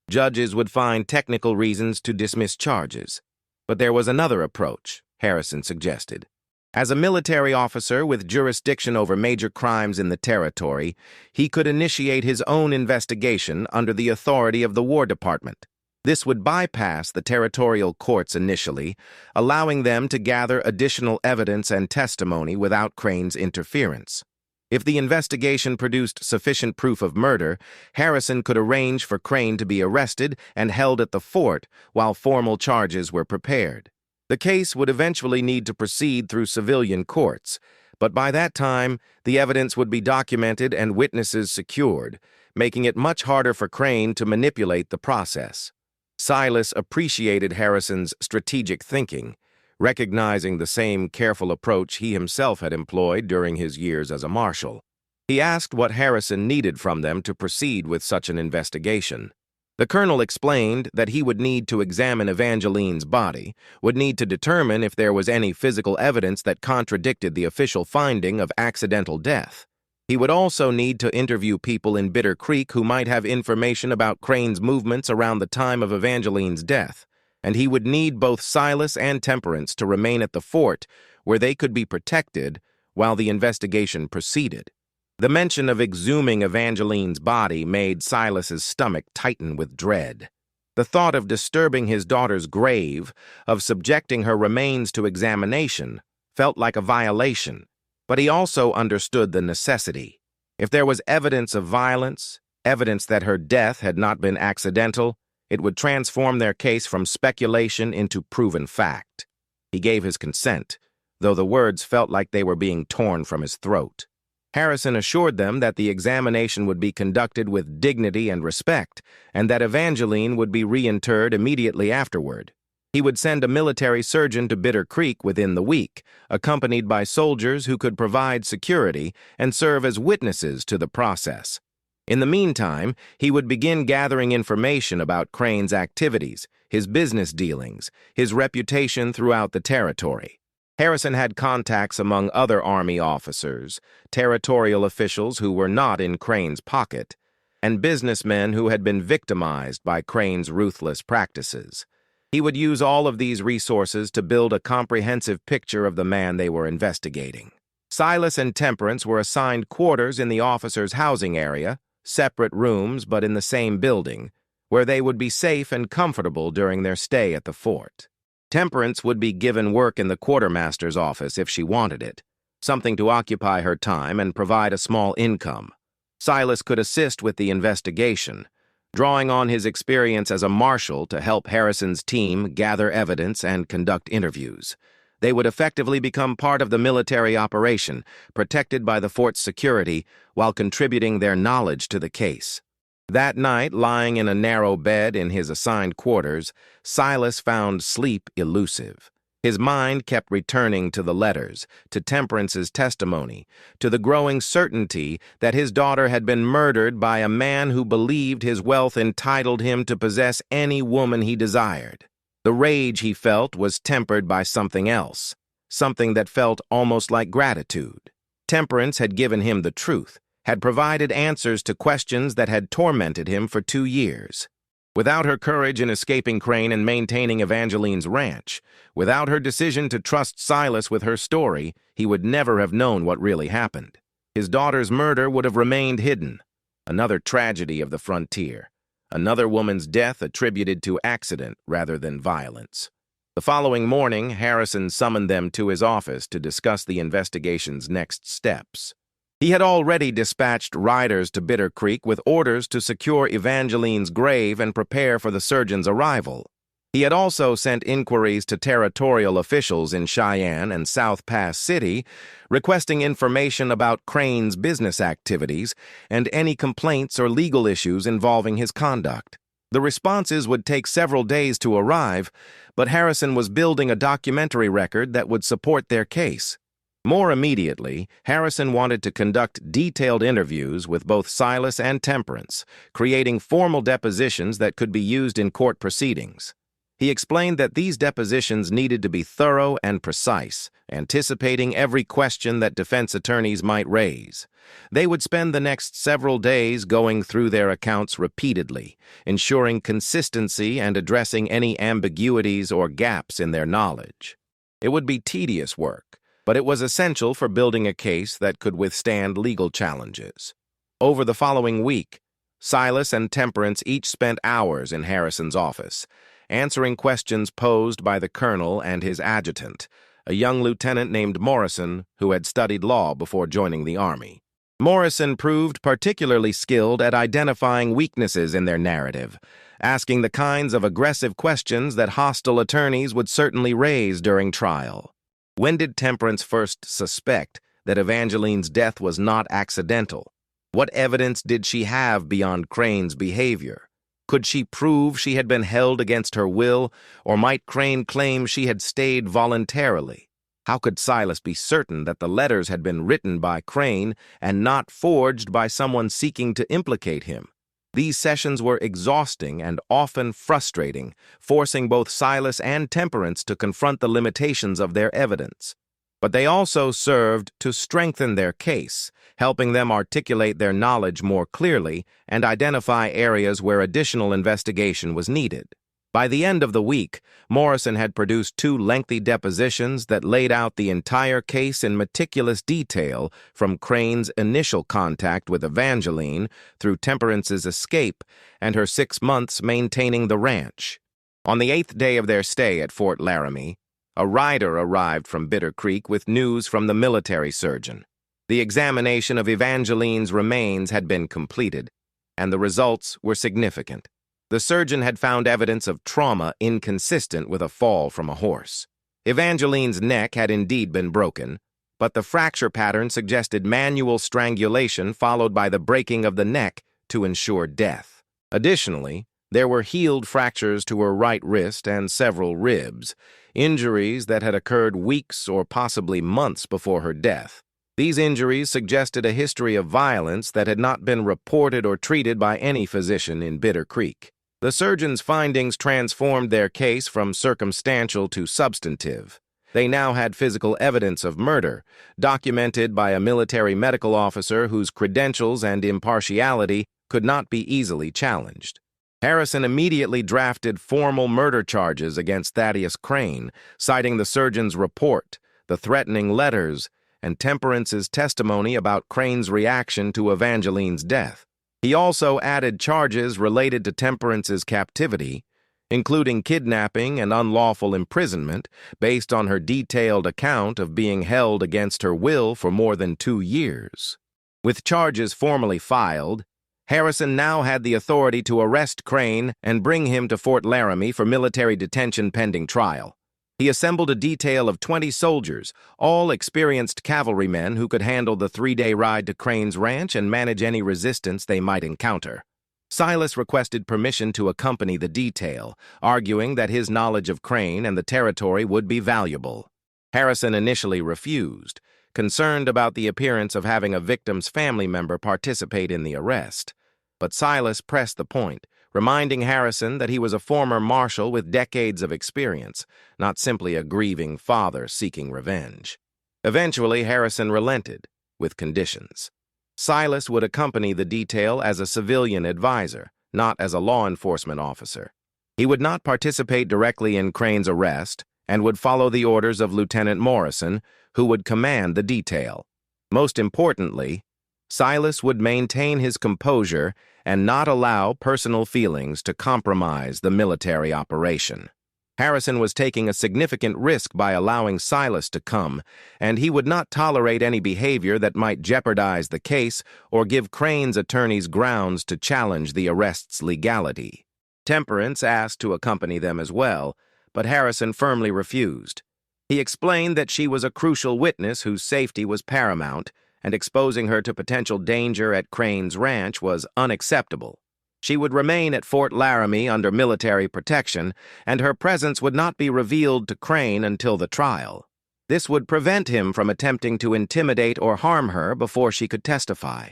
Judges would find technical reasons to dismiss charges. But there was another approach, Harrison suggested. As a military officer with jurisdiction over major crimes in the territory, he could initiate his own investigation under the authority of the War Department. This would bypass the territorial courts initially, allowing them to gather additional evidence and testimony without Crane's interference. If the investigation produced sufficient proof of murder, Harrison could arrange for Crane to be arrested and held at the fort while formal charges were prepared. The case would eventually need to proceed through civilian courts, but by that time, the evidence would be documented and witnesses secured, making it much harder for Crane to manipulate the process. Silas appreciated Harrison's strategic thinking, recognizing the same careful approach he himself had employed during his years as a marshal. He asked what Harrison needed from them to proceed with such an investigation. The colonel explained that he would need to examine Evangeline's body, would need to determine if there was any physical evidence that contradicted the official finding of accidental death. He would also need to interview people in Bitter Creek who might have information about Crane's movements around the time of Evangeline's death, and he would need both Silas and Temperance to remain at the fort where they could be protected while the investigation proceeded. The mention of exhuming Evangeline's body made Silas's stomach tighten with dread. The thought of disturbing his daughter's grave, of subjecting her remains to examination, felt like a violation, but he also understood the necessity. If there was evidence of violence, evidence that her death had not been accidental. It would transform their case from speculation into proven fact. He gave his consent, though the words felt like they were being torn from his throat. Harrison assured them that the examination would be conducted with dignity and respect, and that Evangeline would be reinterred immediately afterward. He would send a military surgeon to Bitter Creek within the week, accompanied by soldiers who could provide security and serve as witnesses to the process. In the meantime, he would begin gathering information about Crane's activities, his business dealings, his reputation throughout the territory. Harrison had contacts among other Army officers, territorial officials who were not in Crane's pocket, and businessmen who had been victimized by Crane's ruthless practices. He would use all of these resources to build a comprehensive picture of the man they were investigating. Silas and Temperance were assigned quarters in the officers' housing area, separate rooms but in the same building, where they would be safe and comfortable during their stay at the fort. Temperance would be given work in the quartermaster's office if she wanted it, something to occupy her time and provide a small income. Silas could assist with the investigation, drawing on his experience as a marshal to help Harrison's team gather evidence and conduct interviews. They would effectively become part of the military operation, protected by the fort's security, while contributing their knowledge to the case. That night, lying in a narrow bed in his assigned quarters, Silas found sleep elusive. His mind kept returning to the letters, to Temperance's testimony, to the growing certainty that his daughter had been murdered by a man who believed his wealth entitled him to possess any woman he desired. The rage he felt was tempered by something else, something that felt almost like gratitude. Temperance had given him the truth, had provided answers to questions that had tormented him for 2 years. Without her courage in escaping Crane and maintaining Evangeline's ranch, without her decision to trust Silas with her story, he would never have known what really happened. His daughter's murder would have remained hidden. Another tragedy of the frontier. Another woman's death attributed to accident rather than violence. The following morning, Harrison summoned them to his office to discuss the investigation's next steps. He had already dispatched riders to Bitter Creek with orders to secure Evangeline's grave and prepare for the surgeon's arrival. He had also sent inquiries to territorial officials in Cheyenne and South Pass City, requesting information about Crane's business activities and any complaints or legal issues involving his conduct. The responses would take several days to arrive, but Harrison was building a documentary record that would support their case. More immediately, Harrison wanted to conduct detailed interviews with both Silas and Temperance, creating formal depositions that could be used in court proceedings. He explained that these depositions needed to be thorough and precise, anticipating every question that defense attorneys might raise. They would spend the next several days going through their accounts repeatedly, ensuring consistency and addressing any ambiguities or gaps in their knowledge. It would be tedious work, but it was essential for building a case that could withstand legal challenges. Over the following week, Silas and Temperance each spent hours in Harrison's office, answering questions posed by the colonel and his adjutant, a young lieutenant named Morrison who had studied law before joining the Army. Morrison proved particularly skilled at identifying weaknesses in their narrative, asking the kinds of aggressive questions that hostile attorneys would certainly raise during trial. When did Temperance first suspect that Evangeline's death was not accidental? What evidence did she have beyond Crane's behavior? Could she prove she had been held against her will, or might Crane claim she had stayed voluntarily? How could Silas be certain that the letters had been written by Crane and not forged by someone seeking to implicate him? These sessions were exhausting and often frustrating, forcing both Silas and Temperance to confront the limitations of their evidence. But they also served to strengthen their case, helping them articulate their knowledge more clearly and identify areas where additional investigation was needed. By the end of the week, Morrison had produced 2 lengthy depositions that laid out the entire case in meticulous detail, from Crane's initial contact with Evangeline through Temperance's escape and her 6 months maintaining the ranch. On the 8th day of their stay at Fort Laramie, a rider arrived from Bitter Creek with news from the military surgeon. The examination of Evangeline's remains had been completed. and the results were significant. The surgeon had found evidence of trauma inconsistent with a fall from a horse. Evangeline's neck had indeed been broken, but the fracture pattern suggested manual strangulation followed by the breaking of the neck to ensure death. Additionally, there were healed fractures to her right wrist and several ribs, injuries that had occurred weeks or possibly months before her death. These injuries suggested a history of violence that had not been reported or treated by any physician in Bitter Creek. The surgeon's findings transformed their case from circumstantial to substantive. They now had physical evidence of murder, documented by a military medical officer whose credentials and impartiality could not be easily challenged. Harrison immediately drafted formal murder charges against Thaddeus Crane, citing the surgeon's report, the threatening letters, and Temperance's testimony about Crane's reaction to Evangeline's death. He also added charges related to Temperance's captivity, including kidnapping and unlawful imprisonment, based on her detailed account of being held against her will for more than 2 years. With charges formally filed, Harrison now had the authority to arrest Crane and bring him to Fort Laramie for military detention pending trial. He assembled a detail of 20 soldiers, all experienced cavalrymen who could handle the 3-day ride to Crane's ranch and manage any resistance they might encounter. Silas requested permission to accompany the detail, arguing that his knowledge of Crane and the territory would be valuable. Harrison initially refused, concerned about the appearance of having a victim's family member participate in the arrest. But Silas pressed the point, reminding Harrison that he was a former marshal with decades of experience, not simply a grieving father seeking revenge. Eventually, Harrison relented, with conditions. Silas would accompany the detail as a civilian advisor, not as a law enforcement officer. He would not participate directly in Crane's arrest and would follow the orders of Lieutenant Morrison, who would command the detail. Most importantly, Silas would maintain his composure and not allow personal feelings to compromise the military operation. Harrison was taking a significant risk by allowing Silas to come, and he would not tolerate any behavior that might jeopardize the case or give Crane's attorneys grounds to challenge the arrest's legality. Temperance asked to accompany them as well, but Harrison firmly refused. He explained that she was a crucial witness whose safety was paramount, and exposing her to potential danger at Crane's ranch was unacceptable. She would remain at Fort Laramie under military protection, and her presence would not be revealed to Crane until the trial. This would prevent him from attempting to intimidate or harm her before she could testify.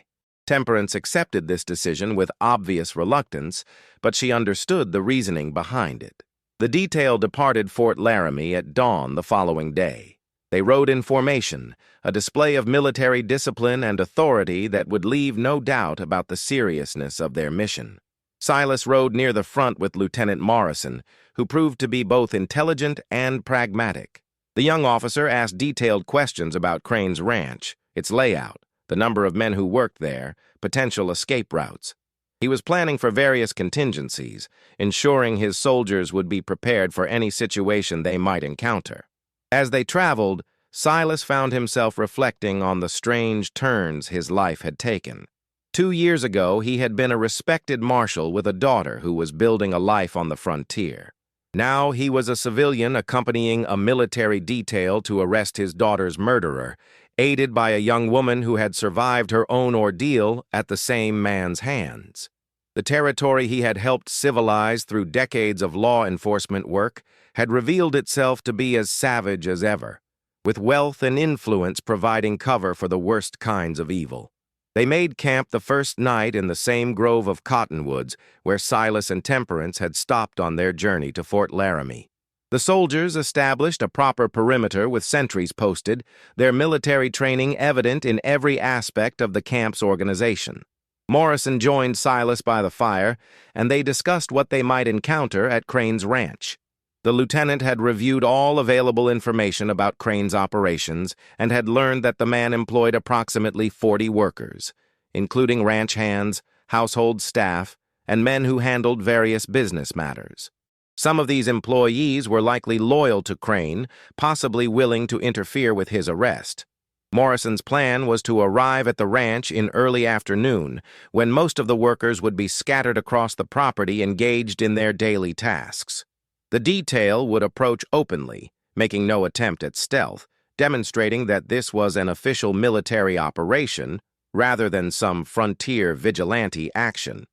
Temperance accepted this decision with obvious reluctance, but she understood the reasoning behind it. The detail departed Fort Laramie at dawn the following day. They rode in formation, a display of military discipline and authority that would leave no doubt about the seriousness of their mission. Silas rode near the front with Lieutenant Morrison, who proved to be both intelligent and pragmatic. The young officer asked detailed questions about Crane's ranch, its layout, the number of men who worked there, potential escape routes. He was planning for various contingencies, ensuring his soldiers would be prepared for any situation they might encounter. As they traveled, Silas found himself reflecting on the strange turns his life had taken. 2 years ago, he had been a respected marshal with a daughter who was building a life on the frontier. Now he was a civilian accompanying a military detail to arrest his daughter's murderer, aided by a young woman who had survived her own ordeal at the same man's hands. The territory he had helped civilize through decades of law enforcement work had revealed itself to be as savage as ever, with wealth and influence providing cover for the worst kinds of evil. They made camp the first night in the same grove of cottonwoods where Silas and Temperance had stopped on their journey to Fort Laramie. The soldiers established a proper perimeter with sentries posted, their military training evident in every aspect of the camp's organization. Morrison joined Silas by the fire, and they discussed what they might encounter at Crane's ranch. The lieutenant had reviewed all available information about Crane's operations and had learned that the man employed approximately 40 workers, including ranch hands, household staff, and men who handled various business matters. Some of these employees were likely loyal to Crane, possibly willing to interfere with his arrest. Morrison's plan was to arrive at the ranch in early afternoon, when most of the workers would be scattered across the property engaged in their daily tasks. The detail would approach openly, making no attempt at stealth, demonstrating that this was an official military operation rather than some frontier vigilante action.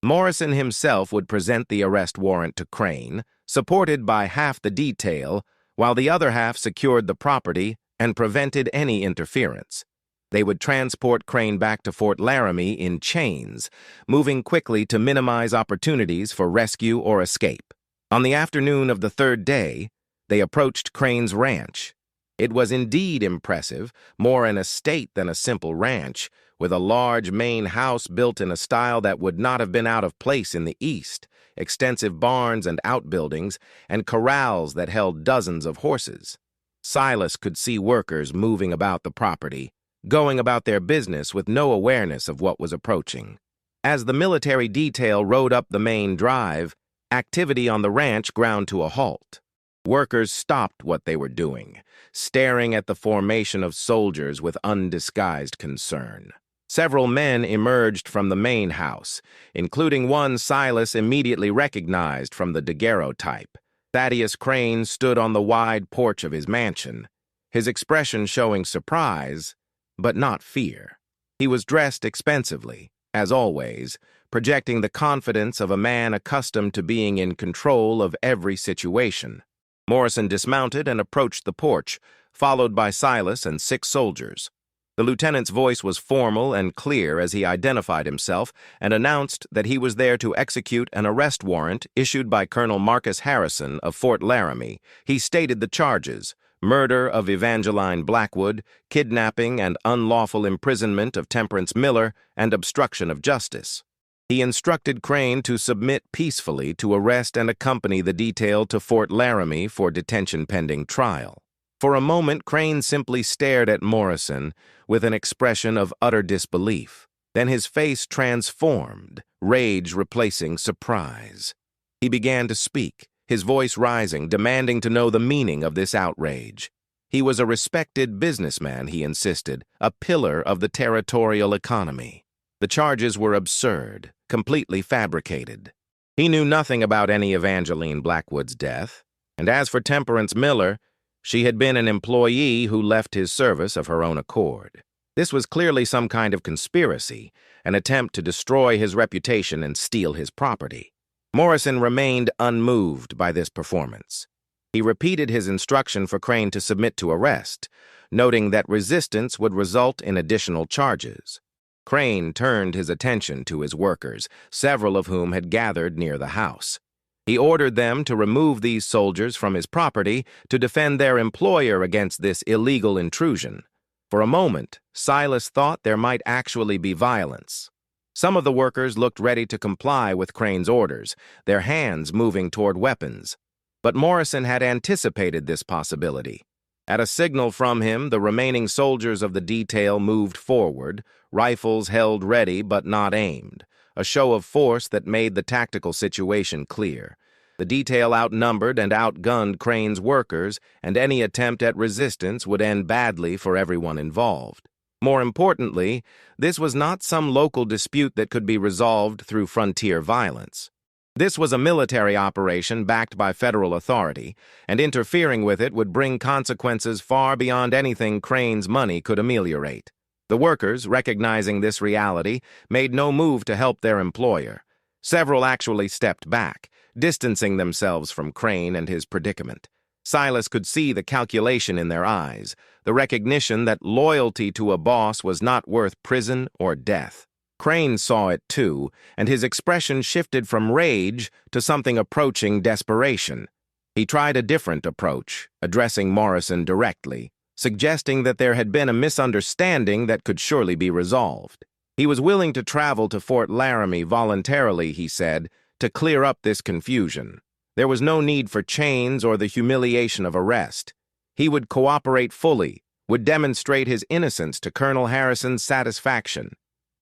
Morrison himself would present the arrest warrant to Crane, supported by half the detail, while the other half secured the property and prevented any interference. They would transport Crane back to Fort Laramie in chains, moving quickly to minimize opportunities for rescue or escape. On the afternoon of the third day, they approached Crane's ranch. It was indeed impressive, more an estate than a simple ranch, with a large main house built in a style that would not have been out of place in the East, extensive barns and outbuildings, and corrals that held dozens of horses. Silas could see workers moving about the property, going about their business with no awareness of what was approaching. As the military detail rode up the main drive, activity on the ranch ground to a halt. Workers stopped what they were doing, staring at the formation of soldiers with undisguised concern. Several men emerged from the main house, including one Silas immediately recognized from the daguerreotype. Thaddeus Crane stood on the wide porch of his mansion, his expression showing surprise, but not fear. He was dressed expensively, as always, projecting the confidence of a man accustomed to being in control of every situation. Morrison dismounted and approached the porch, followed by Silas and 6 soldiers. The lieutenant's voice was formal and clear as he identified himself and announced that he was there to execute an arrest warrant issued by Colonel Marcus Harrison of Fort Laramie. He stated the charges: murder of Evangeline Blackwood, kidnapping and unlawful imprisonment of Temperance Miller, and obstruction of justice. He instructed Crane to submit peacefully to arrest and accompany the detail to Fort Laramie for detention pending trial. For a moment, Crane simply stared at Morrison with an expression of utter disbelief. Then his face transformed, rage replacing surprise. He began to speak, his voice rising, demanding to know the meaning of this outrage. He was a respected businessman, he insisted, a pillar of the territorial economy. The charges were absurd, completely fabricated. He knew nothing about any Evangeline Blackwood's death, and as for Temperance Miller, she had been an employee who left his service of her own accord. This was clearly some kind of conspiracy, an attempt to destroy his reputation and steal his property. Morrison remained unmoved by this performance. He repeated his instruction for Crane to submit to arrest, noting that resistance would result in additional charges. Crane turned his attention to his workers, several of whom had gathered near the house. He ordered them to remove these soldiers from his property to defend their employer against this illegal intrusion. For a moment, Silas thought there might actually be violence. Some of the workers looked ready to comply with Crane's orders, their hands moving toward weapons. But Morrison had anticipated this possibility. At a signal from him, the remaining soldiers of the detail moved forward, rifles held ready but not aimed, a show of force that made the tactical situation clear. The detail outnumbered and outgunned Crane's workers, and any attempt at resistance would end badly for everyone involved. More importantly, this was not some local dispute that could be resolved through frontier violence. This was a military operation backed by federal authority, and interfering with it would bring consequences far beyond anything Crane's money could ameliorate. The workers, recognizing this reality, made no move to help their employer. Several actually stepped back, distancing themselves from Crane and his predicament. Silas could see the calculation in their eyes, the recognition that loyalty to a boss was not worth prison or death. Crane saw it too, and his expression shifted from rage to something approaching desperation. He tried a different approach, addressing Morrison directly, suggesting that there had been a misunderstanding that could surely be resolved. He was willing to travel to Fort Laramie voluntarily, he said, to clear up this confusion. There was no need for chains or the humiliation of arrest. He would cooperate fully, would demonstrate his innocence to Colonel Harrison's satisfaction.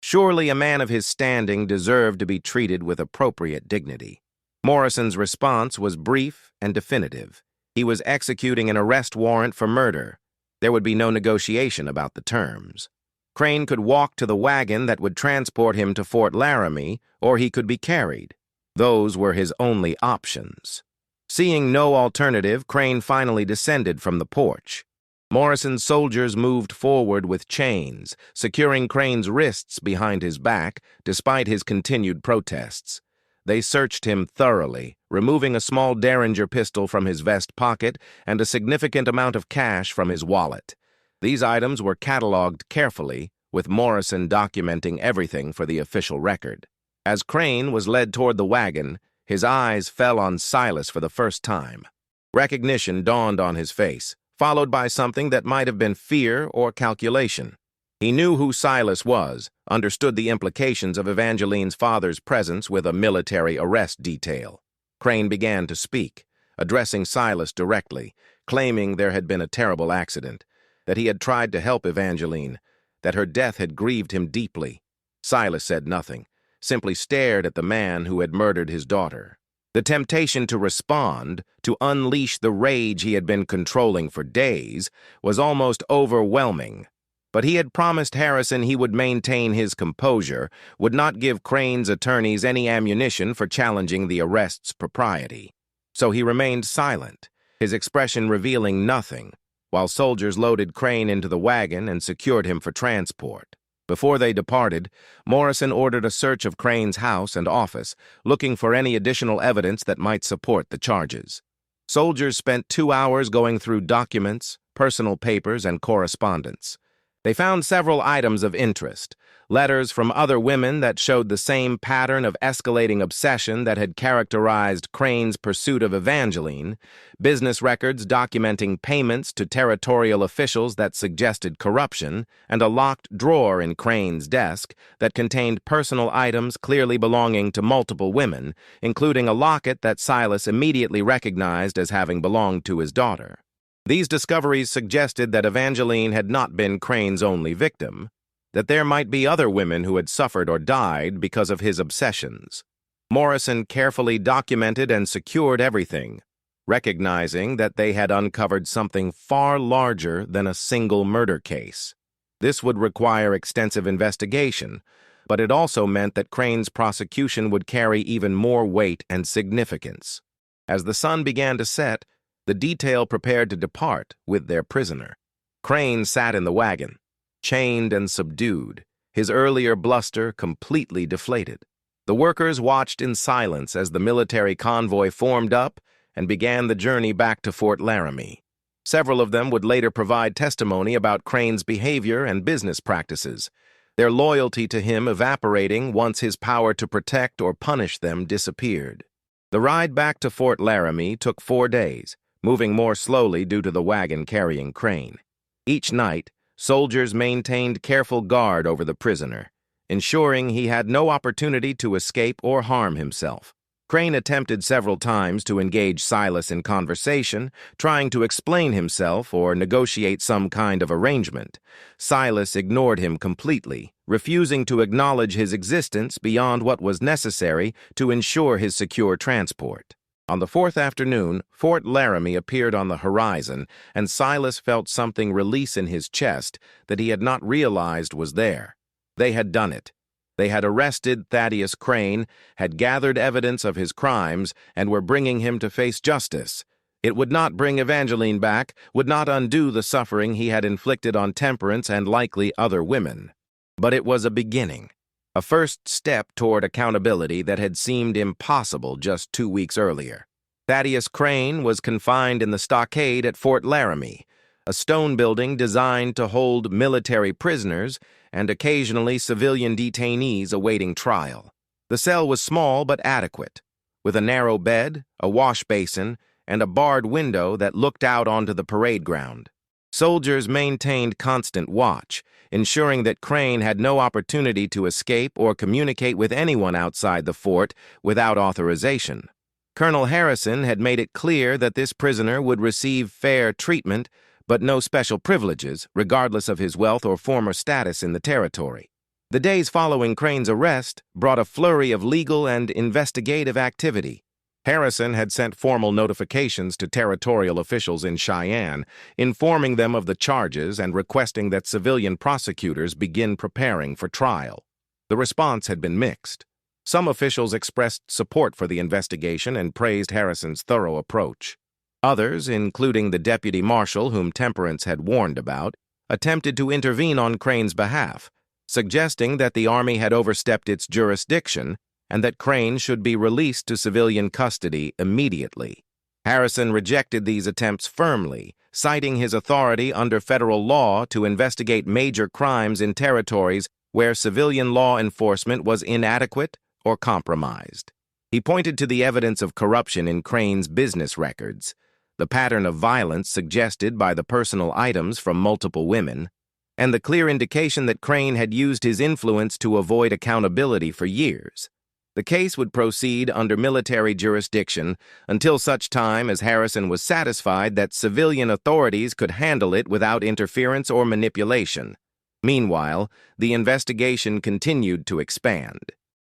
Surely a man of his standing deserved to be treated with appropriate dignity. Morrison's response was brief and definitive. He was executing an arrest warrant for murder. There would be no negotiation about the terms. Crane could walk to the wagon that would transport him to Fort Laramie, or he could be carried. Those were his only options. Seeing no alternative, Crane finally descended from the porch. Morrison's soldiers moved forward with chains, securing Crane's wrists behind his back, despite his continued protests. They searched him thoroughly, removing a small Derringer pistol from his vest pocket and a significant amount of cash from his wallet. These items were cataloged carefully, with Morrison documenting everything for the official record. As Crane was led toward the wagon, his eyes fell on Silas for the first time. Recognition dawned on his face, followed by something that might have been fear or calculation. He knew who Silas was, understood the implications of Evangeline's father's presence with a military arrest detail. Crane began to speak, addressing Silas directly, claiming there had been a terrible accident, that he had tried to help Evangeline, that her death had grieved him deeply. Silas said nothing, simply stared at the man who had murdered his daughter. The temptation to respond, to unleash the rage he had been controlling for days, was almost overwhelming. But he had promised Harrison he would maintain his composure, would not give Crane's attorneys any ammunition for challenging the arrest's propriety. So he remained silent, his expression revealing nothing, while soldiers loaded Crane into the wagon and secured him for transport. Before they departed, Morrison ordered a search of Crane's house and office, looking for any additional evidence that might support the charges. Soldiers spent 2 hours going through documents, personal papers, and correspondence. They found several items of interest, letters from other women that showed the same pattern of escalating obsession that had characterized Crane's pursuit of Evangeline, business records documenting payments to territorial officials that suggested corruption, and a locked drawer in Crane's desk that contained personal items clearly belonging to multiple women, including a locket that Silas immediately recognized as having belonged to his daughter. These discoveries suggested that Evangeline had not been Crane's only victim, that there might be other women who had suffered or died because of his obsessions. Morrison carefully documented and secured everything, recognizing that they had uncovered something far larger than a single murder case. This would require extensive investigation, but it also meant that Crane's prosecution would carry even more weight and significance. As the sun began to set, the detail prepared to depart with their prisoner. Crane sat in the wagon, chained and subdued, his earlier bluster completely deflated. The workers watched in silence as the military convoy formed up and began the journey back to Fort Laramie. Several of them would later provide testimony about Crane's behavior and business practices, their loyalty to him evaporating once his power to protect or punish them disappeared. The ride back to Fort Laramie took 4 days, moving more slowly due to the wagon carrying Crane. Each night, soldiers maintained careful guard over the prisoner, ensuring he had no opportunity to escape or harm himself. Crane attempted several times to engage Silas in conversation, trying to explain himself or negotiate some kind of arrangement. Silas ignored him completely, refusing to acknowledge his existence beyond what was necessary to ensure his secure transport. On the 4th afternoon, Fort Laramie appeared on the horizon, and Silas felt something release in his chest that he had not realized was there. They had done it. They had arrested Thaddeus Crane, had gathered evidence of his crimes, and were bringing him to face justice. It would not bring Evangeline back, would not undo the suffering he had inflicted on Temperance and likely other women. But it was a beginning. A first step toward accountability that had seemed impossible just 2 weeks earlier. Thaddeus Crane was confined in the stockade at Fort Laramie, a stone building designed to hold military prisoners and occasionally civilian detainees awaiting trial. The cell was small but adequate, with a narrow bed, a wash basin, and a barred window that looked out onto the parade ground. Soldiers maintained constant watch, ensuring that Crane had no opportunity to escape or communicate with anyone outside the fort without authorization. Colonel Harrison had made it clear that this prisoner would receive fair treatment, but no special privileges, regardless of his wealth or former status in the territory. The days following Crane's arrest brought a flurry of legal and investigative activity. Harrison had sent formal notifications to territorial officials in Cheyenne, informing them of the charges and requesting that civilian prosecutors begin preparing for trial. The response had been mixed. Some officials expressed support for the investigation and praised Harrison's thorough approach. Others, including the deputy marshal whom Temperance had warned about, attempted to intervene on Crane's behalf, suggesting that the Army had overstepped its jurisdiction and that Crane should be released to civilian custody immediately. Harrison rejected these attempts firmly, citing his authority under federal law to investigate major crimes in territories where civilian law enforcement was inadequate or compromised. He pointed to the evidence of corruption in Crane's business records, the pattern of violence suggested by the personal items from multiple women, and the clear indication that Crane had used his influence to avoid accountability for years. The case would proceed under military jurisdiction until such time as Harrison was satisfied that civilian authorities could handle it without interference or manipulation. Meanwhile, the investigation continued to expand.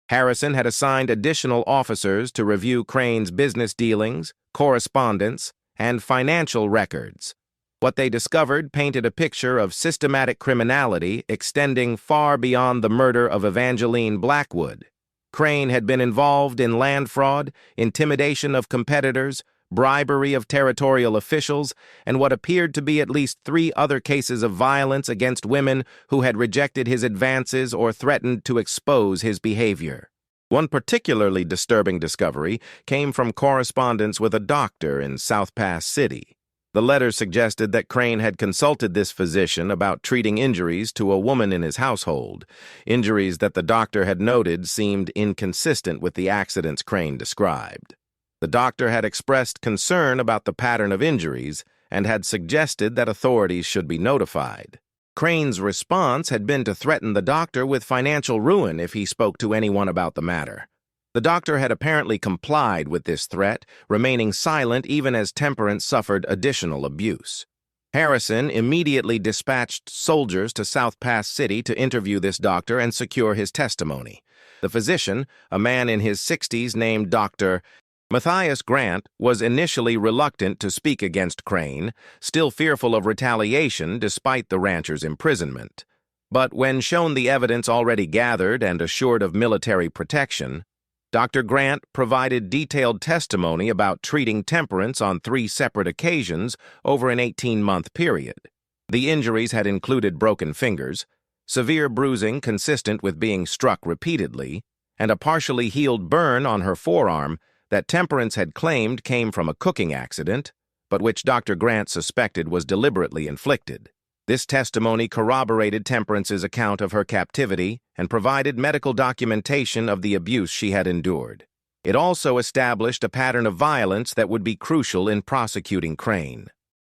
Harrison had assigned additional officers to review Crane's business dealings, correspondence, and financial records. What they discovered painted a picture of systematic criminality extending far beyond the murder of Evangeline Blackwood. Crane had been involved in land fraud, intimidation of competitors, bribery of territorial officials, and what appeared to be at least 3 other cases of violence against women who had rejected his advances or threatened to expose his behavior. One particularly disturbing discovery came from correspondence with a doctor in South Pass City. The letter suggested that Crane had consulted this physician about treating injuries to a woman in his household. Injuries that the doctor had noted seemed inconsistent with the accidents Crane described. The doctor had expressed concern about the pattern of injuries and had suggested that authorities should be notified. Crane's response had been to threaten the doctor with financial ruin if he spoke to anyone about the matter. The doctor had apparently complied with this threat, remaining silent even as Temperance suffered additional abuse. Harrison immediately dispatched soldiers to South Pass City to interview this doctor and secure his testimony. The physician, a man in his 60s named Dr. Matthias Grant, was initially reluctant to speak against Crane, still fearful of retaliation despite the rancher's imprisonment. But when shown the evidence already gathered and assured of military protection, Dr. Grant provided detailed testimony about treating Temperance on 3 separate occasions over an 18-month period. The injuries had included broken fingers, severe bruising consistent with being struck repeatedly, and a partially healed burn on her forearm that Temperance had claimed came from a cooking accident, but which Dr. Grant suspected was deliberately inflicted. This testimony corroborated Temperance's account of her captivity and provided medical documentation of the abuse she had endured. It also established a pattern of violence that would be crucial in prosecuting Crane.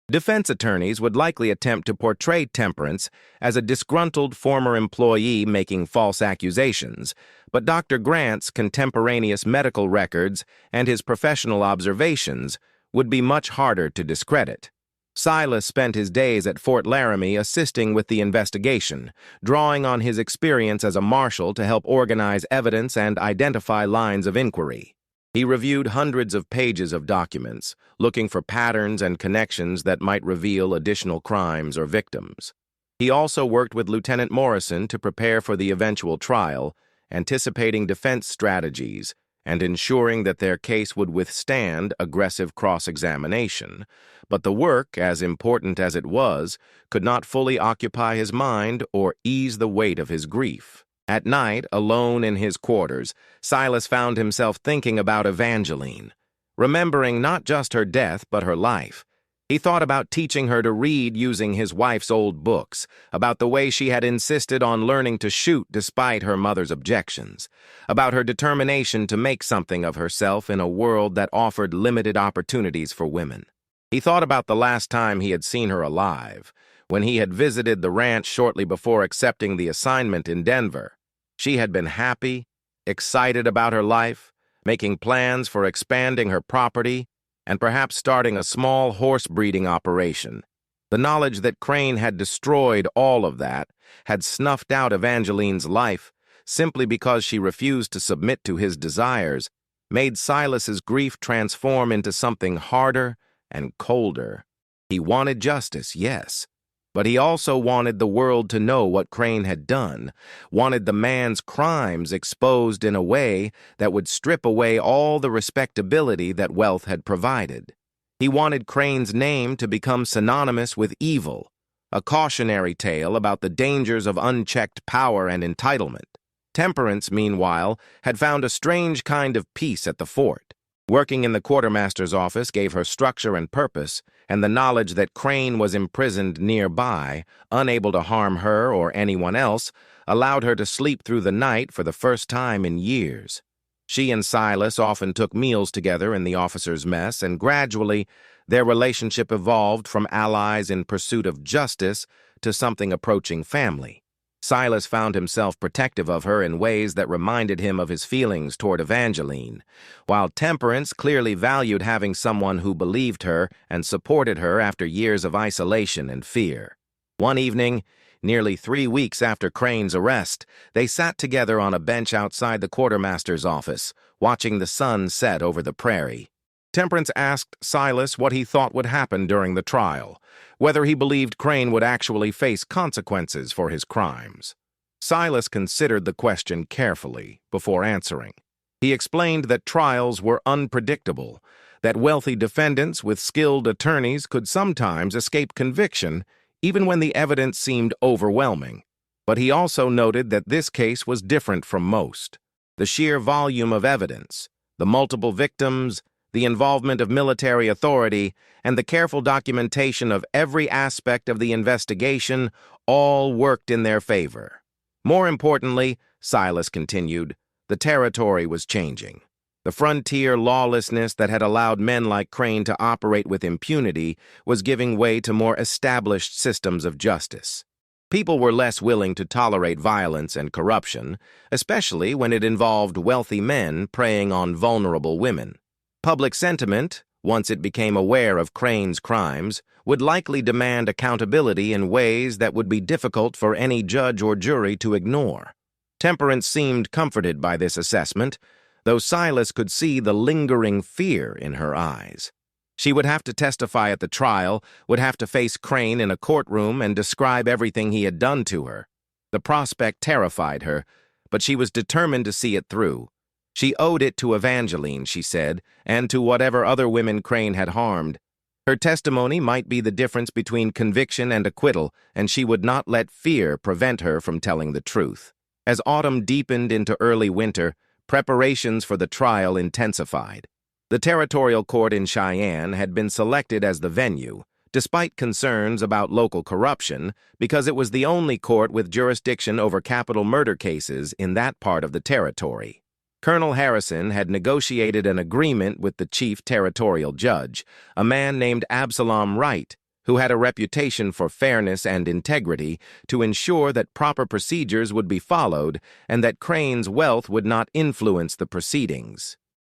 Defense attorneys would likely attempt to portray Temperance as a disgruntled former employee making false accusations, but Dr. Grant's contemporaneous medical records and his professional observations would be much harder to discredit. Silas spent his days at Fort Laramie assisting with the investigation, drawing on his experience as a marshal to help organize evidence and identify lines of inquiry. He reviewed hundreds of pages of documents, looking for patterns and connections that might reveal additional crimes or victims. He also worked with Lieutenant Morrison to prepare for the eventual trial, anticipating defense strategies and ensuring that their case would withstand aggressive cross-examination. But the work, as important as it was, could not fully occupy his mind or ease the weight of his grief. At night, alone in his quarters, Silas found himself thinking about Evangeline, remembering not just her death but her life. He thought about teaching her to read using his wife's old books, about the way she had insisted on learning to shoot despite her mother's objections, about her determination to make something of herself in a world that offered limited opportunities for women. He thought about the last time he had seen her alive, when he had visited the ranch shortly before accepting the assignment in Denver. She had been happy, excited about her life, making plans for expanding her property, and perhaps starting a small horse breeding operation. The knowledge that Crane had destroyed all of that, had snuffed out Evangeline's life, simply because she refused to submit to his desires, made Silas's grief transform into something harder and colder. He wanted justice, yes, but he also wanted the world to know what Crane had done, wanted the man's crimes exposed in a way that would strip away all the respectability that wealth had provided. He wanted Crane's name to become synonymous with evil, a cautionary tale about the dangers of unchecked power and entitlement. Temperance, meanwhile, had found a strange kind of peace at the fort. Working in the quartermaster's office gave her structure and purpose, and the knowledge that Crane was imprisoned nearby, unable to harm her or anyone else, allowed her to sleep through the night for the first time in years. She and Silas often took meals together in the officers' mess, and gradually their relationship evolved from allies in pursuit of justice to something approaching family. Silas found himself protective of her in ways that reminded him of his feelings toward Evangeline, while Temperance clearly valued having someone who believed her and supported her after years of isolation and fear. One evening, nearly 3 weeks after Crane's arrest, they sat together on a bench outside the quartermaster's office, watching the sun set over the prairie. Temperance asked Silas what he thought would happen during the trial, whether he believed Crane would actually face consequences for his crimes. Silas considered the question carefully before answering. He explained that trials were unpredictable, that wealthy defendants with skilled attorneys could sometimes escape conviction even when the evidence seemed overwhelming. But he also noted that this case was different from most. The sheer volume of evidence, the multiple victims, the involvement of military authority, and the careful documentation of every aspect of the investigation all worked in their favor. More importantly, Silas continued, the territory was changing. The frontier lawlessness that had allowed men like Crane to operate with impunity was giving way to more established systems of justice. People were less willing to tolerate violence and corruption, especially when it involved wealthy men preying on vulnerable women. Public sentiment, once it became aware of Crane's crimes, would likely demand accountability in ways that would be difficult for any judge or jury to ignore. Temperance seemed comforted by this assessment, though Silas could see the lingering fear in her eyes. She would have to testify at the trial, would have to face Crane in a courtroom and describe everything he had done to her. The prospect terrified her, but she was determined to see it through. She owed it to Evangeline, she said, and to whatever other women Crane had harmed. Her testimony might be the difference between conviction and acquittal, and she would not let fear prevent her from telling the truth. As autumn deepened into early winter, preparations for the trial intensified. The territorial court in Cheyenne had been selected as the venue, despite concerns about local corruption, because it was the only court with jurisdiction over capital murder cases in that part of the territory. Colonel Harrison had negotiated an agreement with the chief territorial judge, a man named Absalom Wright, who had a reputation for fairness and integrity, to ensure that proper procedures would be followed and that Crane's wealth would not influence the proceedings.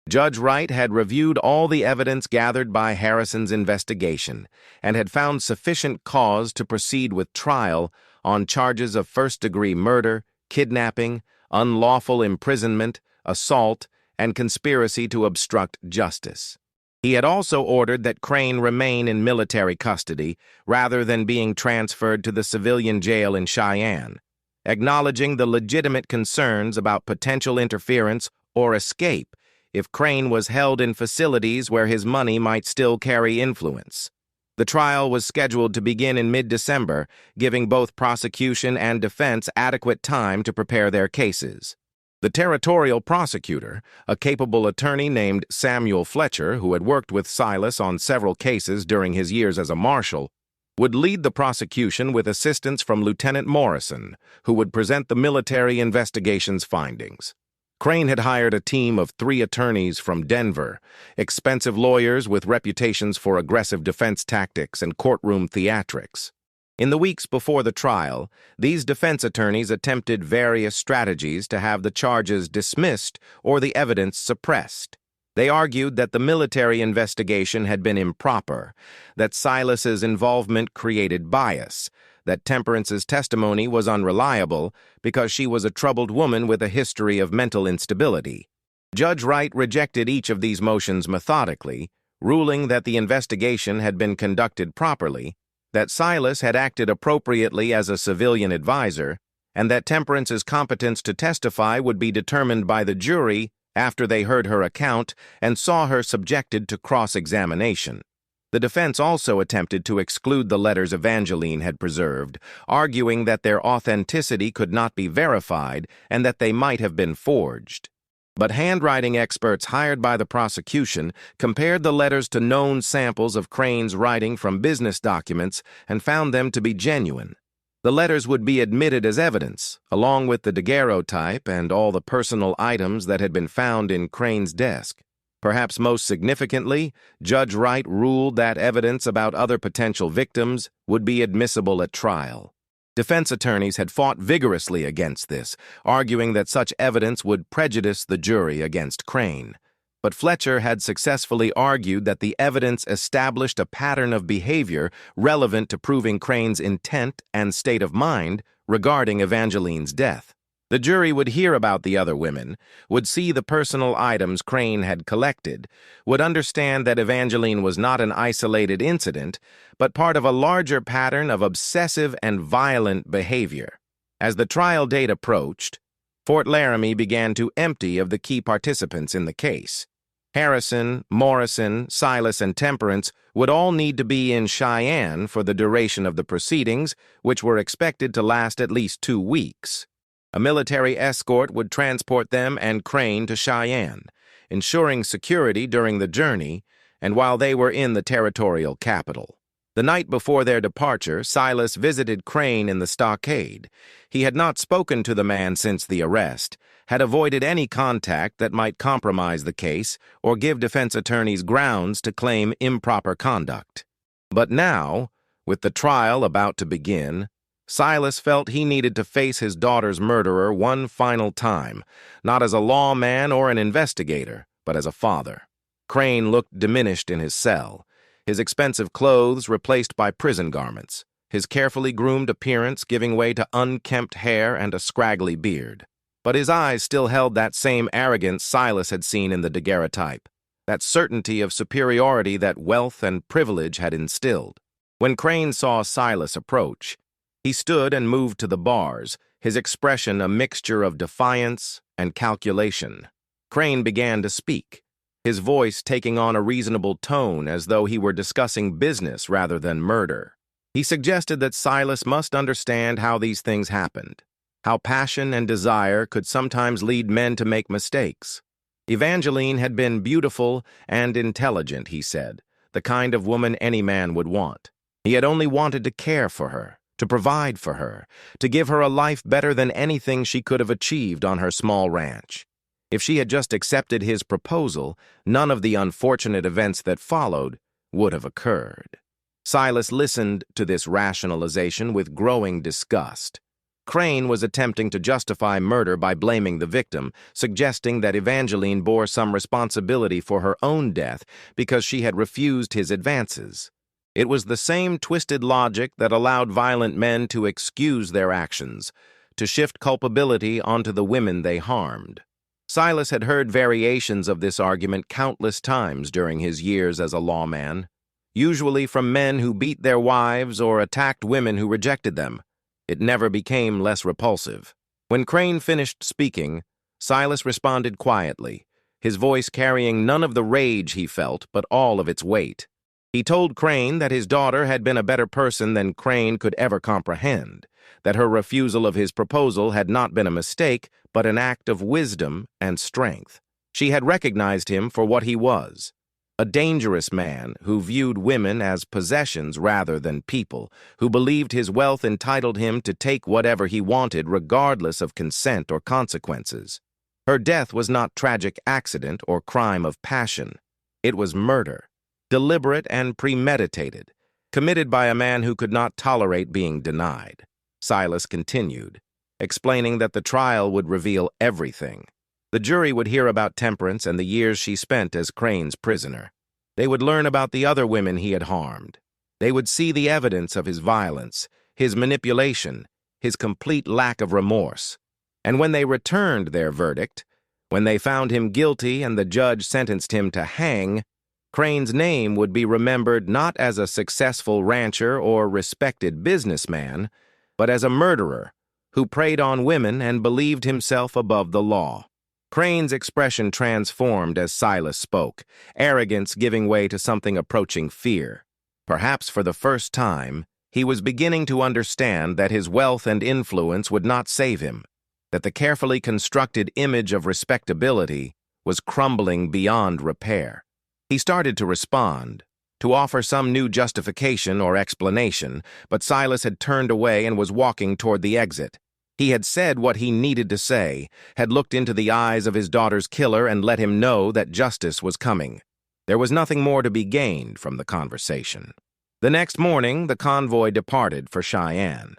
Judge Wright had reviewed all the evidence gathered by Harrison's investigation and had found sufficient cause to proceed with trial on charges of first-degree murder, kidnapping, unlawful imprisonment, assault, and conspiracy to obstruct justice. He had also ordered that Crane remain in military custody rather than being transferred to the civilian jail in Cheyenne, acknowledging the legitimate concerns about potential interference or escape if Crane was held in facilities where his money might still carry influence. The trial was scheduled to begin in mid-December, giving both prosecution and defense adequate time to prepare their cases. The territorial prosecutor, a capable attorney named Samuel Fletcher, who had worked with Silas on several cases during his years as a marshal, would lead the prosecution with assistance from Lieutenant Morrison, who would present the military investigation's findings. Crane had hired a team of 3 attorneys from Denver, expensive lawyers with reputations for aggressive defense tactics and courtroom theatrics. In the weeks before the trial, these defense attorneys attempted various strategies to have the charges dismissed or the evidence suppressed. They argued that the military investigation had been improper, that Silas's involvement created bias, that Temperance's testimony was unreliable because she was a troubled woman with a history of mental instability. Judge Wright rejected each of these motions methodically, ruling that the investigation had been conducted properly, that Silas had acted appropriately as a civilian advisor, and that Temperance's competence to testify would be determined by the jury after they heard her account and saw her subjected to cross-examination. The defense also attempted to exclude the letters Evangeline had preserved, arguing that their authenticity could not be verified and that they might have been forged. But handwriting experts hired by the prosecution compared the letters to known samples of Crane's writing from business documents and found them to be genuine. The letters would be admitted as evidence, along with the daguerreotype and all the personal items that had been found in Crane's desk. Perhaps most significantly, Judge Wright ruled that evidence about other potential victims would be admissible at trial. Defense attorneys had fought vigorously against this, arguing that such evidence would prejudice the jury against Crane. But Fletcher had successfully argued that the evidence established a pattern of behavior relevant to proving Crane's intent and state of mind regarding Evangeline's death. The jury would hear about the other women, would see the personal items Crane had collected, would understand that Evangeline was not an isolated incident, but part of a larger pattern of obsessive and violent behavior. As the trial date approached, Fort Laramie began to empty of the key participants in the case. Harrison, Morrison, Silas, and Temperance would all need to be in Cheyenne for the duration of the proceedings, which were expected to last at least 2 weeks. A military escort would transport them and Crane to Cheyenne, ensuring security during the journey and while they were in the territorial capital. The night before their departure, Silas visited Crane in the stockade. He had not spoken to the man since the arrest, had avoided any contact that might compromise the case or give defense attorneys grounds to claim improper conduct. But now, with the trial about to begin, Silas felt he needed to face his daughter's murderer one final time, not as a lawman or an investigator, but as a father. Crane looked diminished in his cell, his expensive clothes replaced by prison garments, his carefully groomed appearance giving way to unkempt hair and a scraggly beard. But his eyes still held that same arrogance Silas had seen in the daguerreotype, that certainty of superiority that wealth and privilege had instilled. When Crane saw Silas approach, he stood and moved to the bars, his expression a mixture of defiance and calculation. Crane began to speak, his voice taking on a reasonable tone as though he were discussing business rather than murder. He suggested that Silas must understand how these things happened, how passion and desire could sometimes lead men to make mistakes. Evangeline had been beautiful and intelligent, he said, the kind of woman any man would want. He had only wanted to care for her, to provide for her, to give her a life better than anything she could have achieved on her small ranch. If she had just accepted his proposal, none of the unfortunate events that followed would have occurred. Silas listened to this rationalization with growing disgust. Crane was attempting to justify murder by blaming the victim, suggesting that Evangeline bore some responsibility for her own death because she had refused his advances. It was the same twisted logic that allowed violent men to excuse their actions, to shift culpability onto the women they harmed. Silas had heard variations of this argument countless times during his years as a lawman, usually from men who beat their wives or attacked women who rejected them. It never became less repulsive. When Crane finished speaking, Silas responded quietly, his voice carrying none of the rage he felt, but all of its weight. He told Crane that his daughter had been a better person than Crane could ever comprehend, that her refusal of his proposal had not been a mistake, but an act of wisdom and strength. She had recognized him for what he was, a dangerous man who viewed women as possessions rather than people, who believed his wealth entitled him to take whatever he wanted regardless of consent or consequences. Her death was not tragic accident or crime of passion. It was murder. Deliberate and premeditated, committed by a man who could not tolerate being denied. Silas continued, explaining that the trial would reveal everything. The jury would hear about Temperance and the years she spent as Crane's prisoner. They would learn about the other women he had harmed. They would see the evidence of his violence, his manipulation, his complete lack of remorse. And when they returned their verdict, When they found him guilty and the judge sentenced him to hang, Crane's name would be remembered not as a successful rancher or respected businessman, but as a murderer who preyed on women and believed himself above the law. Crane's expression transformed as Silas spoke, arrogance giving way to something approaching fear. Perhaps for the first time, he was beginning to understand that his wealth and influence would not save him, that the carefully constructed image of respectability was crumbling beyond repair. He started to respond, to offer some new justification or explanation, but Silas had turned away and was walking toward the exit. He had said what he needed to say, had looked into the eyes of his daughter's killer and let him know that justice was coming. There was nothing more to be gained from the conversation. The next morning, the convoy departed for Cheyenne.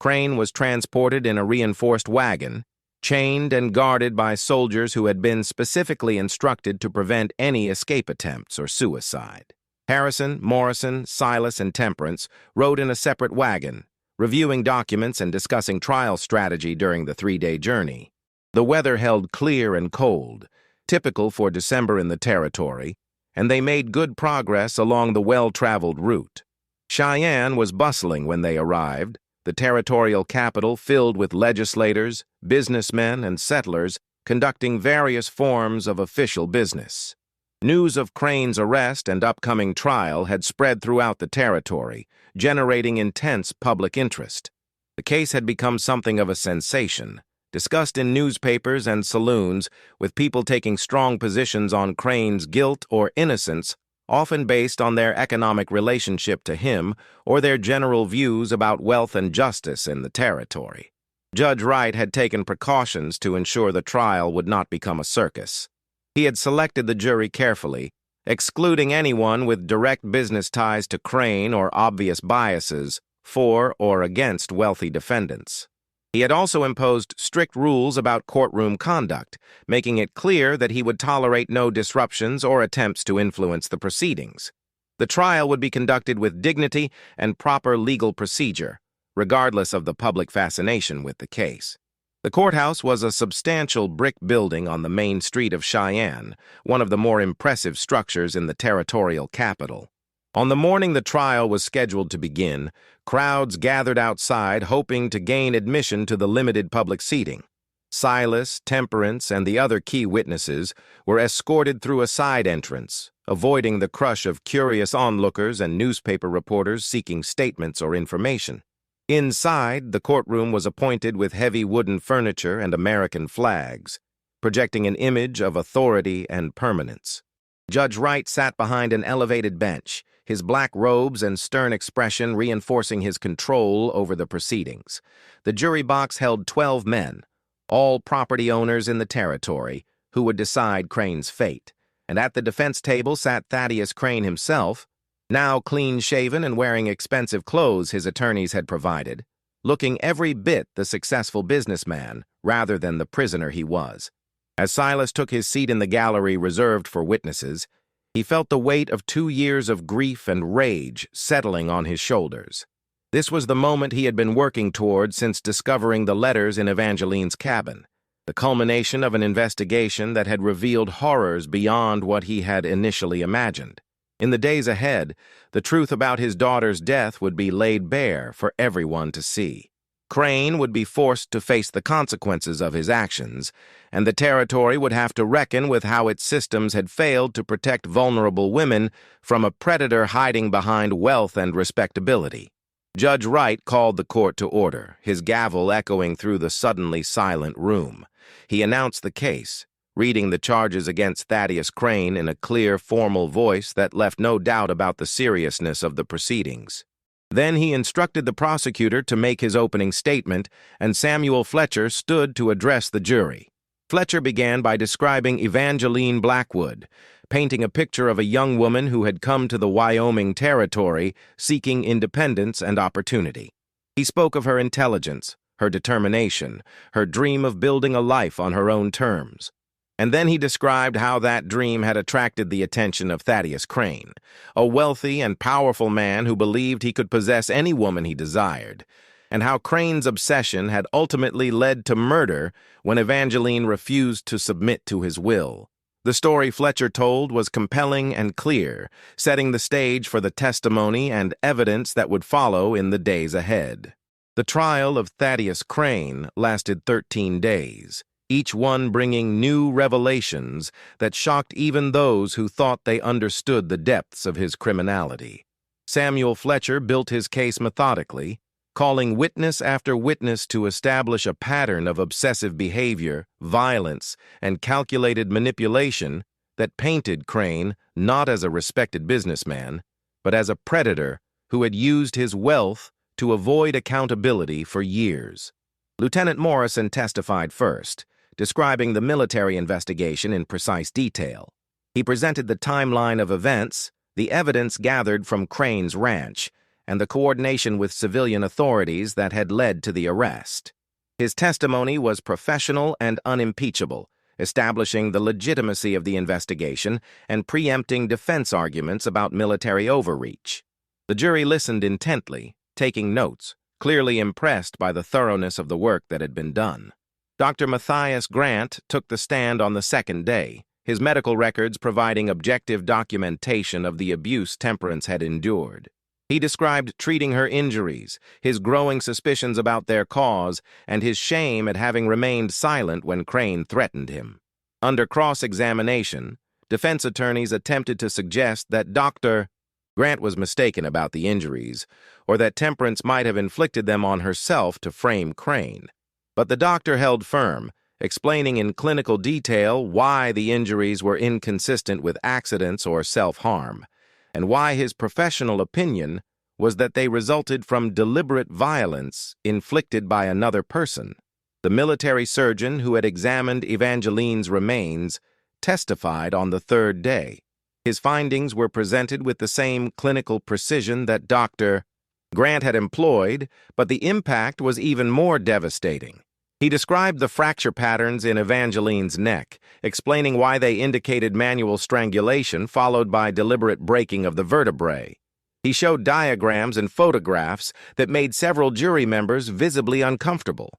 Crane was transported in a reinforced wagon, chained and guarded by soldiers who had been specifically instructed to prevent any escape attempts or suicide. Harrison, Morrison, Silas, and Temperance rode in a separate wagon, reviewing documents and discussing trial strategy during the 3-day journey. The weather held clear and cold, typical for December in the territory, and they made good progress along the well-traveled route. Cheyenne was bustling when they arrived, the territorial capital filled with legislators, businessmen, and settlers conducting various forms of official business. News of Crane's arrest and upcoming trial had spread throughout the territory, generating intense public interest. The case had become something of a sensation, discussed in newspapers and saloons, with people taking strong positions on Crane's guilt or innocence, often based on their economic relationship to him or their general views about wealth and justice in the territory. Judge Wright had taken precautions to ensure the trial would not become a circus. He had selected the jury carefully, excluding anyone with direct business ties to Crane or obvious biases for or against wealthy defendants. He had also imposed strict rules about courtroom conduct, making it clear that he would tolerate no disruptions or attempts to influence the proceedings. The trial would be conducted with dignity and proper legal procedure, regardless of the public fascination with the case. The courthouse was a substantial brick building on the main street of Cheyenne, one of the more impressive structures in the territorial capital. On the morning the trial was scheduled to begin, crowds gathered outside hoping to gain admission to the limited public seating. Silas, Temperance, and the other key witnesses were escorted through a side entrance, avoiding the crush of curious onlookers and newspaper reporters seeking statements or information. Inside, the courtroom was appointed with heavy wooden furniture and American flags, projecting an image of authority and permanence. Judge Wright sat behind an elevated bench, his black robes and stern expression reinforcing his control over the proceedings. The jury box held 12 men, all property owners in the territory, who would decide Crane's fate. And at the defense table sat Thaddeus Crane himself, now clean-shaven and wearing expensive clothes his attorneys had provided, looking every bit the successful businessman rather than the prisoner he was. As Silas took his seat in the gallery reserved for witnesses, he felt the weight of 2 years of grief and rage settling on his shoulders. This was the moment he had been working toward since discovering the letters in Evangeline's cabin, the culmination of an investigation that had revealed horrors beyond what he had initially imagined. In the days ahead, the truth about his daughter's death would be laid bare for everyone to see. Crane would be forced to face the consequences of his actions, and the territory would have to reckon with how its systems had failed to protect vulnerable women from a predator hiding behind wealth and respectability. Judge Wright called the court to order, his gavel echoing through the suddenly silent room. He announced the case, reading the charges against Thaddeus Crane in a clear, formal voice that left no doubt about the seriousness of the proceedings. Then he instructed the prosecutor to make his opening statement, and Samuel Fletcher stood to address the jury. Fletcher began by describing Evangeline Blackwood, painting a picture of a young woman who had come to the Wyoming territory seeking independence and opportunity. He spoke of her intelligence, her determination, her dream of building a life on her own terms. And then he described how that dream had attracted the attention of Thaddeus Crane, a wealthy and powerful man who believed he could possess any woman he desired. and how Crane's obsession had ultimately led to murder when Evangeline refused to submit to his will. The story Fletcher told was compelling and clear, setting the stage for the testimony and evidence that would follow in the days ahead. The trial of Thaddeus Crane lasted 13 days, each one bringing new revelations that shocked even those who thought they understood the depths of his criminality. Samuel Fletcher built his case methodically, calling witness after witness to establish a pattern of obsessive behavior, violence, and calculated manipulation that painted Crane not as a respected businessman, but as a predator who had used his wealth to avoid accountability for years. Lieutenant Morrison testified first, describing the military investigation in precise detail. He presented the timeline of events, the evidence gathered from Crane's ranch, and the coordination with civilian authorities that had led to the arrest. His testimony was professional and unimpeachable, establishing the legitimacy of the investigation and preempting defense arguments about military overreach. The jury listened intently, taking notes, clearly impressed by the thoroughness of the work that had been done. Dr. Matthias Grant took the stand on the second day, his medical records providing objective documentation of the abuse Temperance had endured. He described treating her injuries, his growing suspicions about their cause, and his shame at having remained silent when Crane threatened him. Under cross-examination, defense attorneys attempted to suggest that Dr. Grant was mistaken about the injuries, or that Temperance might have inflicted them on herself to frame Crane. But the doctor held firm, explaining in clinical detail why the injuries were inconsistent with accidents or self-harm, and why his professional opinion was that they resulted from deliberate violence inflicted by another person. The military surgeon who had examined Evangeline's remains testified on the third day. His findings were presented with the same clinical precision that Dr. Grant had employed, but the impact was even more devastating. He described the fracture patterns in Evangeline's neck, explaining why they indicated manual strangulation followed by deliberate breaking of the vertebrae. He showed diagrams and photographs that made several jury members visibly uncomfortable.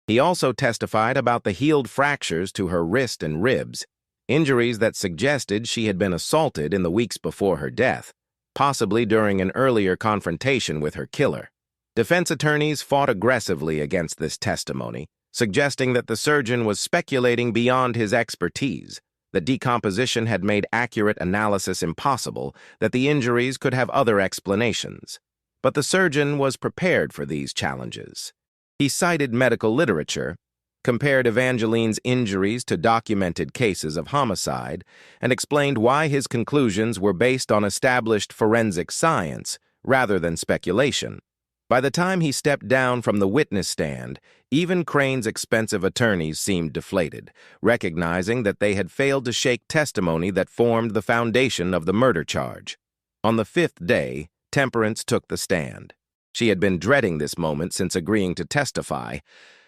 He also testified about the healed fractures to her wrist and ribs, injuries that suggested she had been assaulted in the weeks before her death, possibly during an earlier confrontation with her killer. Defense attorneys fought aggressively against this testimony, suggesting that the surgeon was speculating beyond his expertise, that decomposition had made accurate analysis impossible, that the injuries could have other explanations. But the surgeon was prepared for these challenges. He cited medical literature, compared Evangeline's injuries to documented cases of homicide, and explained why his conclusions were based on established forensic science rather than speculation. By the time he stepped down from the witness stand, even Crane's expensive attorneys seemed deflated, recognizing that they had failed to shake testimony that formed the foundation of the murder charge. On the fifth day, Temperance took the stand. She had been dreading this moment since agreeing to testify,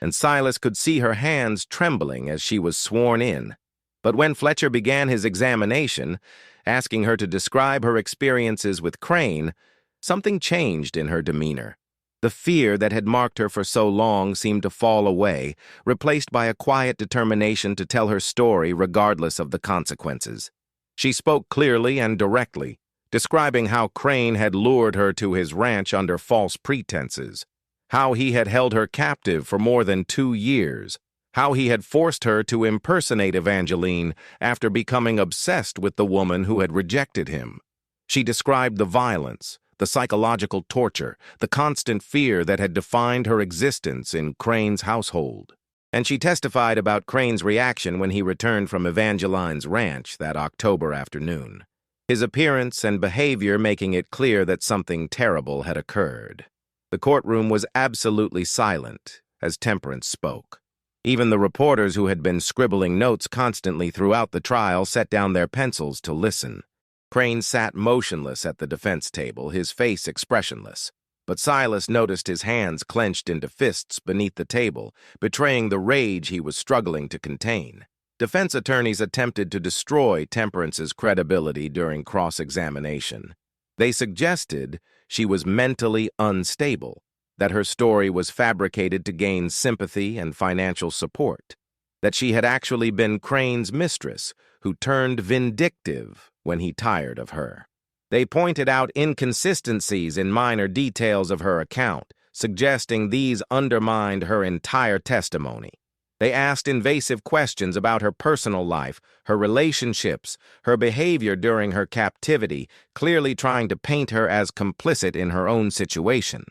and Silas could see her hands trembling as she was sworn in. But when Fletcher began his examination, asking her to describe her experiences with Crane, something changed in her demeanor. The fear that had marked her for so long seemed to fall away, replaced by a quiet determination to tell her story regardless of the consequences. She spoke clearly and directly, describing how Crane had lured her to his ranch under false pretenses, how he had held her captive for more than 2 years, how he had forced her to impersonate Evangeline after becoming obsessed with the woman who had rejected him. She described the violence, the psychological torture, the constant fear that had defined her existence in Crane's household. And she testified about Crane's reaction when he returned from Evangeline's ranch that October afternoon, his appearance and behavior making it clear that something terrible had occurred. The courtroom was absolutely silent as Temperance spoke. Even the reporters who had been scribbling notes constantly throughout the trial set down their pencils to listen. Crane sat motionless at the defense table, his face expressionless. But Silas noticed his hands clenched into fists beneath the table, betraying the rage he was struggling to contain. Defense attorneys attempted to destroy Temperance's credibility during cross-examination. They suggested she was mentally unstable, that her story was fabricated to gain sympathy and financial support, that she had actually been Crane's mistress, who turned vindictive when he tired of her. They pointed out inconsistencies in minor details of her account, suggesting these undermined her entire testimony. They asked invasive questions about her personal life, her relationships, her behavior during her captivity, clearly trying to paint her as complicit in her own situation.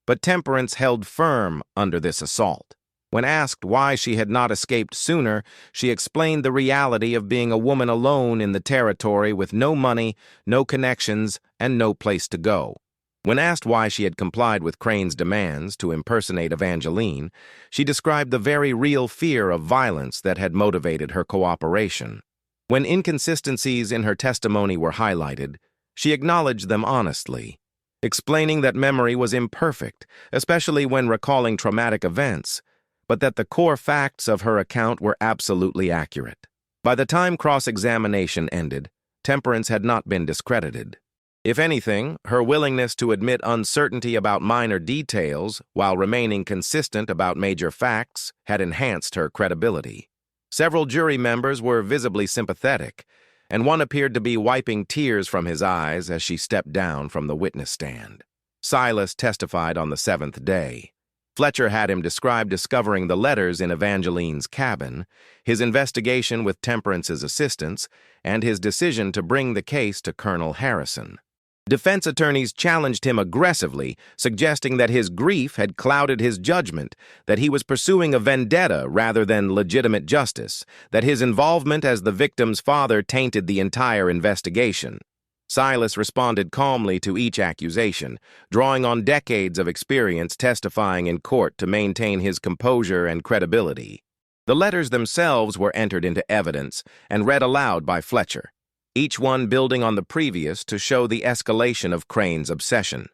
But Temperance held firm under this assault. When asked why she had not escaped sooner, she explained the reality of being a woman alone in the territory with no money, no connections, and no place to go. When asked why she had complied with Crane's demands to impersonate Evangeline, she described the very real fear of violence that had motivated her cooperation. When inconsistencies in her testimony were highlighted, she acknowledged them honestly, explaining that memory was imperfect, especially when recalling traumatic events, but that the core facts of her account were absolutely accurate. By the time cross-examination ended, Temperance had not been discredited. If anything, her willingness to admit uncertainty about minor details while remaining consistent about major facts had enhanced her credibility. Several jury members were visibly sympathetic, and one appeared to be wiping tears from his eyes as she stepped down from the witness stand. Silas testified on the 7th day. Fletcher had him describe discovering the letters in Evangeline's cabin, his investigation with Temperance's assistance, and his decision to bring the case to Colonel Harrison. Defense attorneys challenged him aggressively, suggesting that his grief had clouded his judgment, that he was pursuing a vendetta rather than legitimate justice, that his involvement as the victim's father tainted the entire investigation. Silas responded calmly to each accusation, drawing on decades of experience testifying in court to maintain his composure and credibility. The letters themselves were entered into evidence and read aloud by Fletcher, each one building on the previous to show the escalation of Crane's obsession.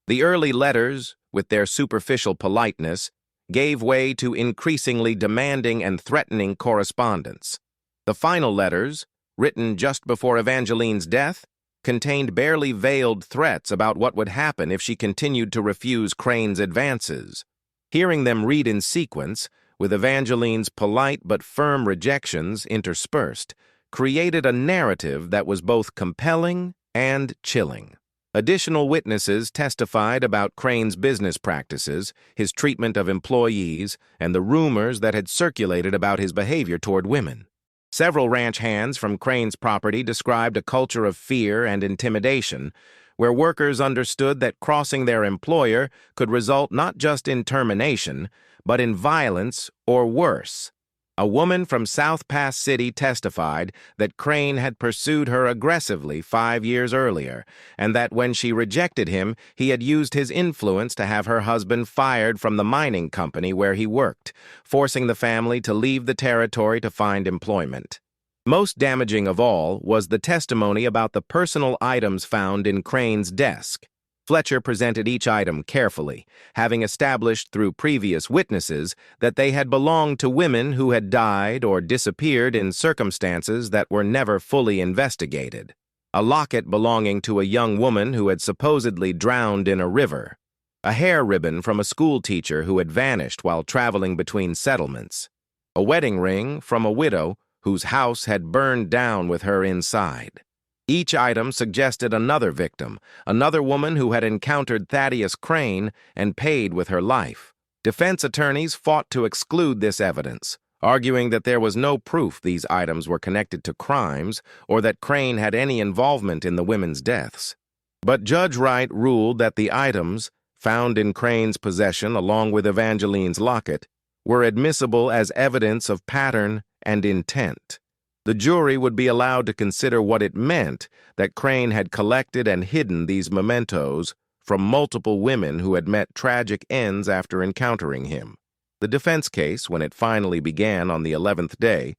The early letters, with their superficial politeness, gave way to increasingly demanding and threatening correspondence. The final letters, written just before Evangeline's death, contained barely veiled threats about what would happen if she continued to refuse Crane's advances. Hearing them read in sequence, with Evangeline's polite but firm rejections interspersed, created a narrative that was both compelling and chilling. Additional witnesses testified about Crane's business practices, his treatment of employees, and the rumors that had circulated about his behavior toward women. Several ranch hands from Crane's property described a culture of fear and intimidation, where workers understood that crossing their employer could result not just in termination, but in violence or worse. A woman from South Pass City testified that Crane had pursued her aggressively 5 years earlier, and that when she rejected him, he had used his influence to have her husband fired from the mining company where he worked, forcing the family to leave the territory to find employment. Most damaging of all was the testimony about the personal items found in Crane's desk. Fletcher presented each item carefully, having established through previous witnesses that they had belonged to women who had died or disappeared in circumstances that were never fully investigated. A locket belonging to a young woman who had supposedly drowned in a river. A hair ribbon from a school teacher who had vanished while traveling between settlements. A wedding ring from a widow whose house had burned down with her inside. Each item suggested another victim, another woman who had encountered Thaddeus Crane and paid with her life. Defense attorneys fought to exclude this evidence, arguing that there was no proof these items were connected to crimes or that Crane had any involvement in the women's deaths. But Judge Wright ruled that the items, found in Crane's possession along with Evangeline's locket, were admissible as evidence of pattern and intent. The jury would be allowed to consider what it meant that Crane had collected and hidden these mementos from multiple women who had met tragic ends after encountering him. The defense case, when it finally began on the 11th day,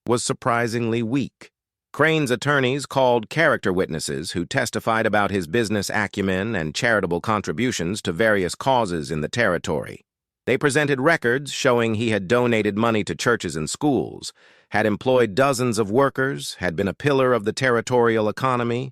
was surprisingly weak. Crane's attorneys called character witnesses who testified about his business acumen and charitable contributions to various causes in the territory. They presented records showing he had donated money to churches and schools, had employed dozens of workers, had been a pillar of the territorial economy.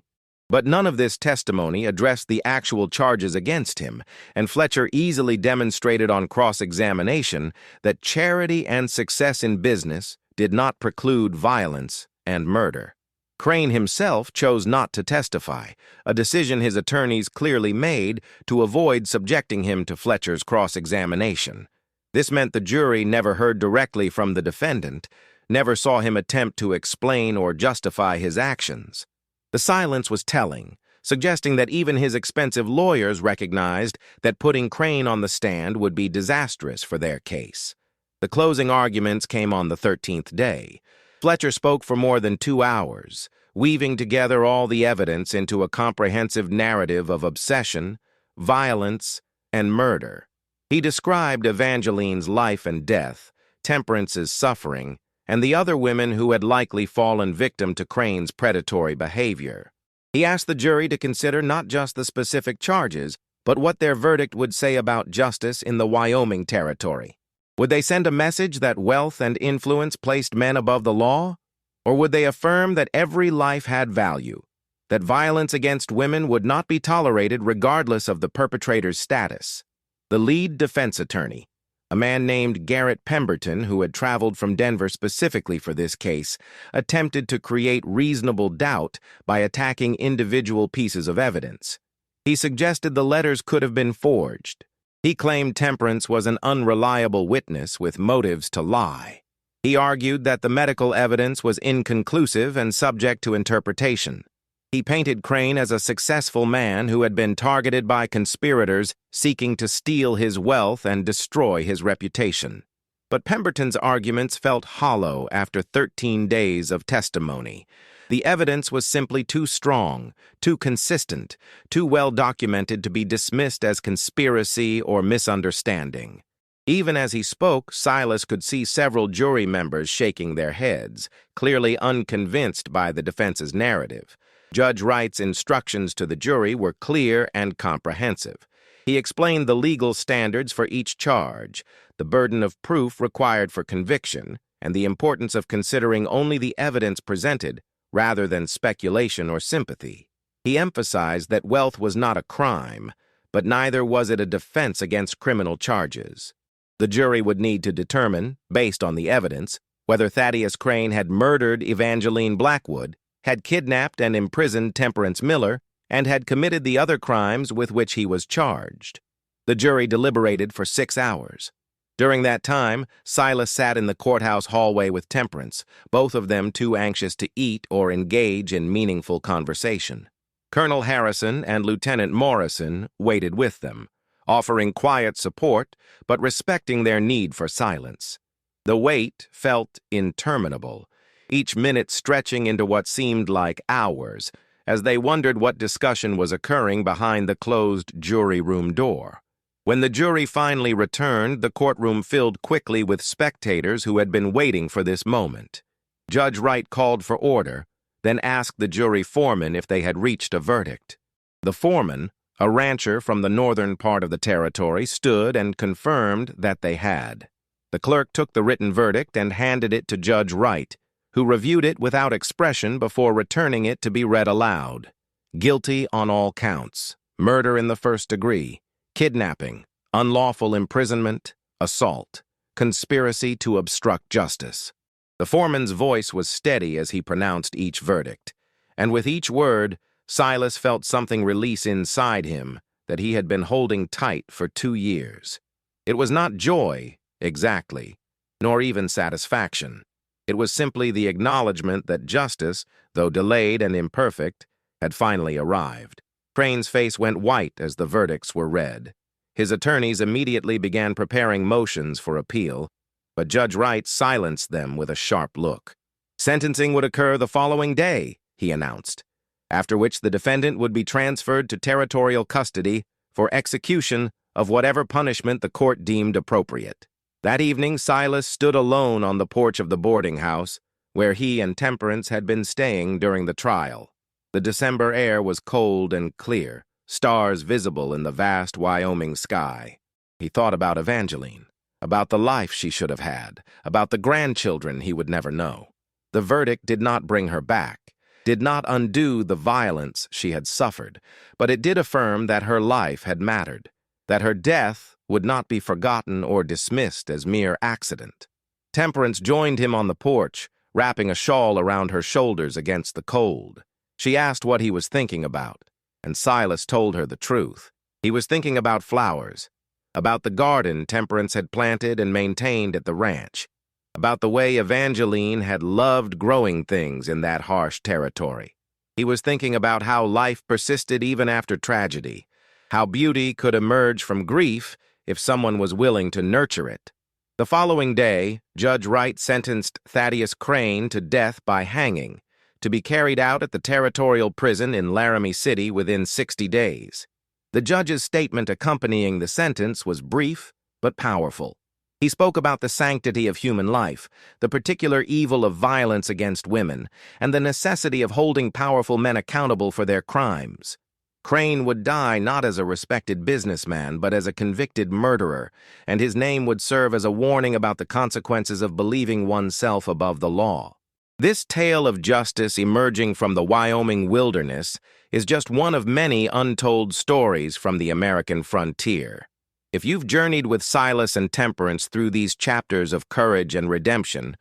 But none of this testimony addressed the actual charges against him, and Fletcher easily demonstrated on cross-examination that charity and success in business did not preclude violence and murder. Crane himself chose not to testify, a decision his attorneys clearly made to avoid subjecting him to Fletcher's cross-examination. This meant the jury never heard directly from the defendant, never saw him attempt to explain or justify his actions. The silence was telling, suggesting that even his expensive lawyers recognized that putting Crane on the stand would be disastrous for their case. The closing arguments came on the 13th day. Fletcher spoke for more than 2 hours, weaving together all the evidence into a comprehensive narrative of obsession, violence, and murder. He described Evangeline's life and death, Temperance's suffering, and the other women who had likely fallen victim to Crane's predatory behavior. He asked the jury to consider not just the specific charges, but what their verdict would say about justice in the Wyoming territory. Would they send a message that wealth and influence placed men above the law? Or would they affirm that every life had value, that violence against women would not be tolerated regardless of the perpetrator's status? The lead defense attorney, a man named Garrett Pemberton, who had traveled from Denver specifically for this case, attempted to create reasonable doubt by attacking individual pieces of evidence. He suggested the letters could have been forged. He claimed Temperance was an unreliable witness with motives to lie. He argued that the medical evidence was inconclusive and subject to interpretation. He painted Crane as a successful man who had been targeted by conspirators seeking to steal his wealth and destroy his reputation. But Pemberton's arguments felt hollow after 13 days of testimony. The evidence was simply too strong, too consistent, too well documented to be dismissed as conspiracy or misunderstanding. Even as he spoke, Silas could see several jury members shaking their heads, clearly unconvinced by the defense's narrative. Judge Wright's instructions to the jury were clear and comprehensive. He explained the legal standards for each charge, the burden of proof required for conviction, and the importance of considering only the evidence presented rather than speculation or sympathy. He emphasized that wealth was not a crime, but neither was it a defense against criminal charges. The jury would need to determine, based on the evidence, whether Thaddeus Crane had murdered Evangeline Blackwood, had kidnapped and imprisoned Temperance Miller, and had committed the other crimes with which he was charged. The jury deliberated for 6 hours. During that time, Silas sat in the courthouse hallway with Temperance, both of them too anxious to eat or engage in meaningful conversation. Colonel Harrison and Lieutenant Morrison waited with them, offering quiet support but respecting their need for silence. The wait felt interminable, each minute stretching into what seemed like hours, as they wondered what discussion was occurring behind the closed jury room door. When the jury finally returned, the courtroom filled quickly with spectators who had been waiting for this moment. Judge Wright called for order, then asked the jury foreman if they had reached a verdict. The foreman, a rancher from the northern part of the territory, stood and confirmed that they had. The clerk took the written verdict and handed it to Judge Wright, who reviewed it without expression before returning it to be read aloud. Guilty on all counts: murder in the first degree, kidnapping, unlawful imprisonment, assault, conspiracy to obstruct justice. The foreman's voice was steady as he pronounced each verdict, and with each word, Silas felt something release inside him that he had been holding tight for 2 years. It was not joy, exactly, nor even satisfaction. It was simply the acknowledgement that justice, though delayed and imperfect, had finally arrived. Crane's face went white as the verdicts were read. His attorneys immediately began preparing motions for appeal, but Judge Wright silenced them with a sharp look. Sentencing would occur the following day, he announced, after which the defendant would be transferred to territorial custody for execution of whatever punishment the court deemed appropriate. That evening, Silas stood alone on the porch of the boarding house, where he and Temperance had been staying during the trial. The December air was cold and clear, stars visible in the vast Wyoming sky. He thought about Evangeline, about the life she should have had, about the grandchildren he would never know. The verdict did not bring her back. did not undo the violence she had suffered, but it did affirm that her life had mattered, that her death would not be forgotten or dismissed as mere accident. Temperance joined him on the porch, wrapping a shawl around her shoulders against the cold. She asked what he was thinking about, and Silas told her the truth. He was thinking about flowers, about the garden Temperance had planted and maintained at the ranch, about the way Evangeline had loved growing things in that harsh territory. He was thinking about how life persisted even after tragedy, how beauty could emerge from grief if someone was willing to nurture it. The following day, Judge Wright sentenced Thaddeus Crane to death by hanging, to be carried out at the territorial prison in Laramie City within 60 days. The judge's statement accompanying the sentence was brief but powerful. He spoke about the sanctity of human life, the particular evil of violence against women, and the necessity of holding powerful men accountable for their crimes. Crane would die not as a respected businessman, but as a convicted murderer, and his name would serve as a warning about the consequences of believing oneself above the law. This tale of justice emerging from the Wyoming wilderness is just one of many untold stories from the American frontier. If you've journeyed with Silas and Temperance through these chapters of courage and redemption,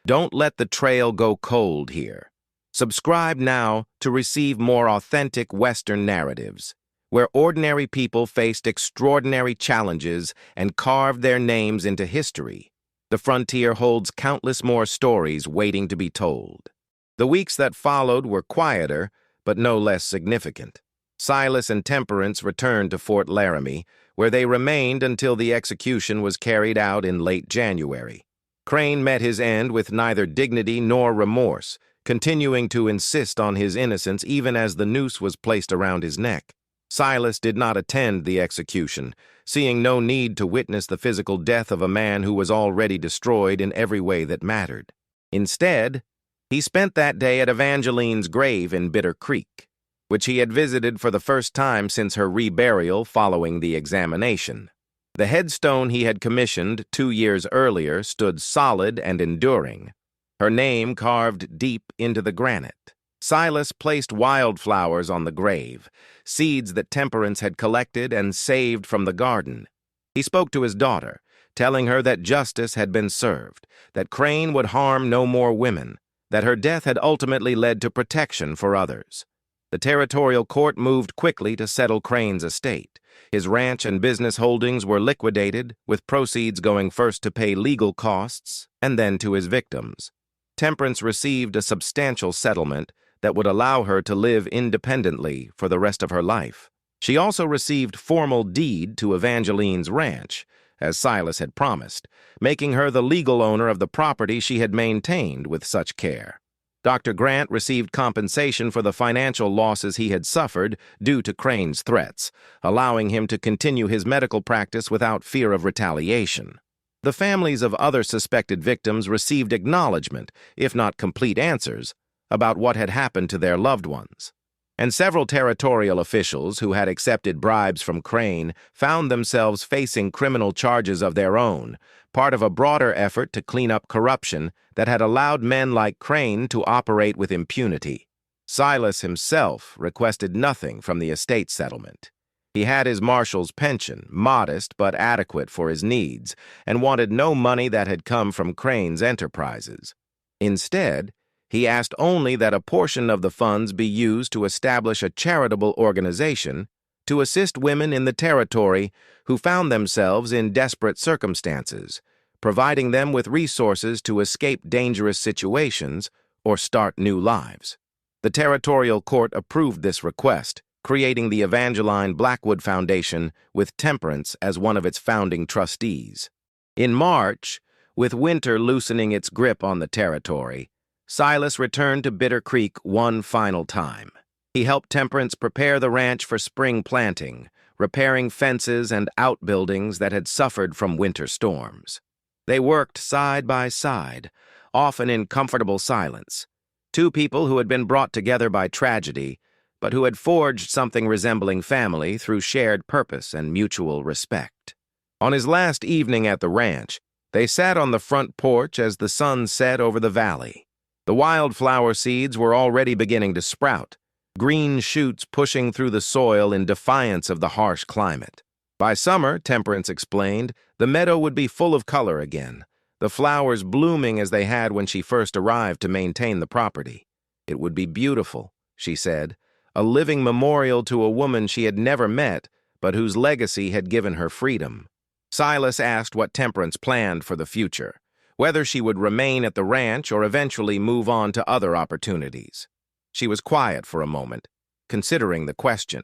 don't let the trail go cold here. Subscribe now to receive more authentic Western narratives, where ordinary people faced extraordinary challenges and carved their names into history. The frontier holds countless more stories waiting to be told. The weeks that followed were quieter, but no less significant. Silas and Temperance returned to Fort Laramie, where they remained until the execution was carried out in late January. Crane met his end with neither dignity nor remorse, continuing to insist on his innocence even as the noose was placed around his neck. Silas did not attend the execution, seeing no need to witness the physical death of a man who was already destroyed in every way that mattered. Instead, he spent that day at Evangeline's grave in Bitter Creek, which he had visited for the first time since her reburial following the examination. The headstone he had commissioned 2 years earlier stood solid and enduring, her name carved deep into the granite. Silas placed wildflowers on the grave, seeds that Temperance had collected and saved from the garden. He spoke to his daughter, telling her that justice had been served, that Crane would harm no more women, that her death had ultimately led to protection for others. The territorial court moved quickly to settle Crane's estate. His ranch and business holdings were liquidated, with proceeds going first to pay legal costs and then to his victims. Temperance received a substantial settlement that would allow her to live independently for the rest of her life. She also received formal deed to Evangeline's ranch, as Silas had promised, making her the legal owner of the property she had maintained with such care. Dr. Grant received compensation for the financial losses he had suffered due to Crane's threats, allowing him to continue his medical practice without fear of retaliation. The families of other suspected victims received acknowledgement, if not complete answers, about what had happened to their loved ones. And several territorial officials who had accepted bribes from Crane found themselves facing criminal charges of their own, part of a broader effort to clean up corruption that had allowed men like Crane to operate with impunity. Silas himself requested nothing from the estate settlement. He had his Marshal's pension, modest but adequate for his needs, and wanted no money that had come from Crane's enterprises. Instead, he asked only that a portion of the funds be used to establish a charitable organization to assist women in the territory who found themselves in desperate circumstances, providing them with resources to escape dangerous situations or start new lives. The territorial court approved this request, creating the Evangeline Blackwood Foundation with Temperance as one of its founding trustees. In March, with winter loosening its grip on the territory, Silas returned to Bitter Creek one final time. He helped Temperance prepare the ranch for spring planting, repairing fences and outbuildings that had suffered from winter storms. They worked side by side, often in comfortable silence. Two people who had been brought together by tragedy, but who had forged something resembling family through shared purpose and mutual respect. On his last evening at the ranch, they sat on the front porch as the sun set over the valley. The wildflower seeds were already beginning to sprout, green shoots pushing through the soil in defiance of the harsh climate. By summer, Temperance explained, the meadow would be full of color again, the flowers blooming as they had when she first arrived to maintain the property. It would be beautiful, she said, a living memorial to a woman she had never met, but whose legacy had given her freedom. Silas asked what Temperance planned for the future, whether she would remain at the ranch or eventually move on to other opportunities. She was quiet for a moment, considering the question.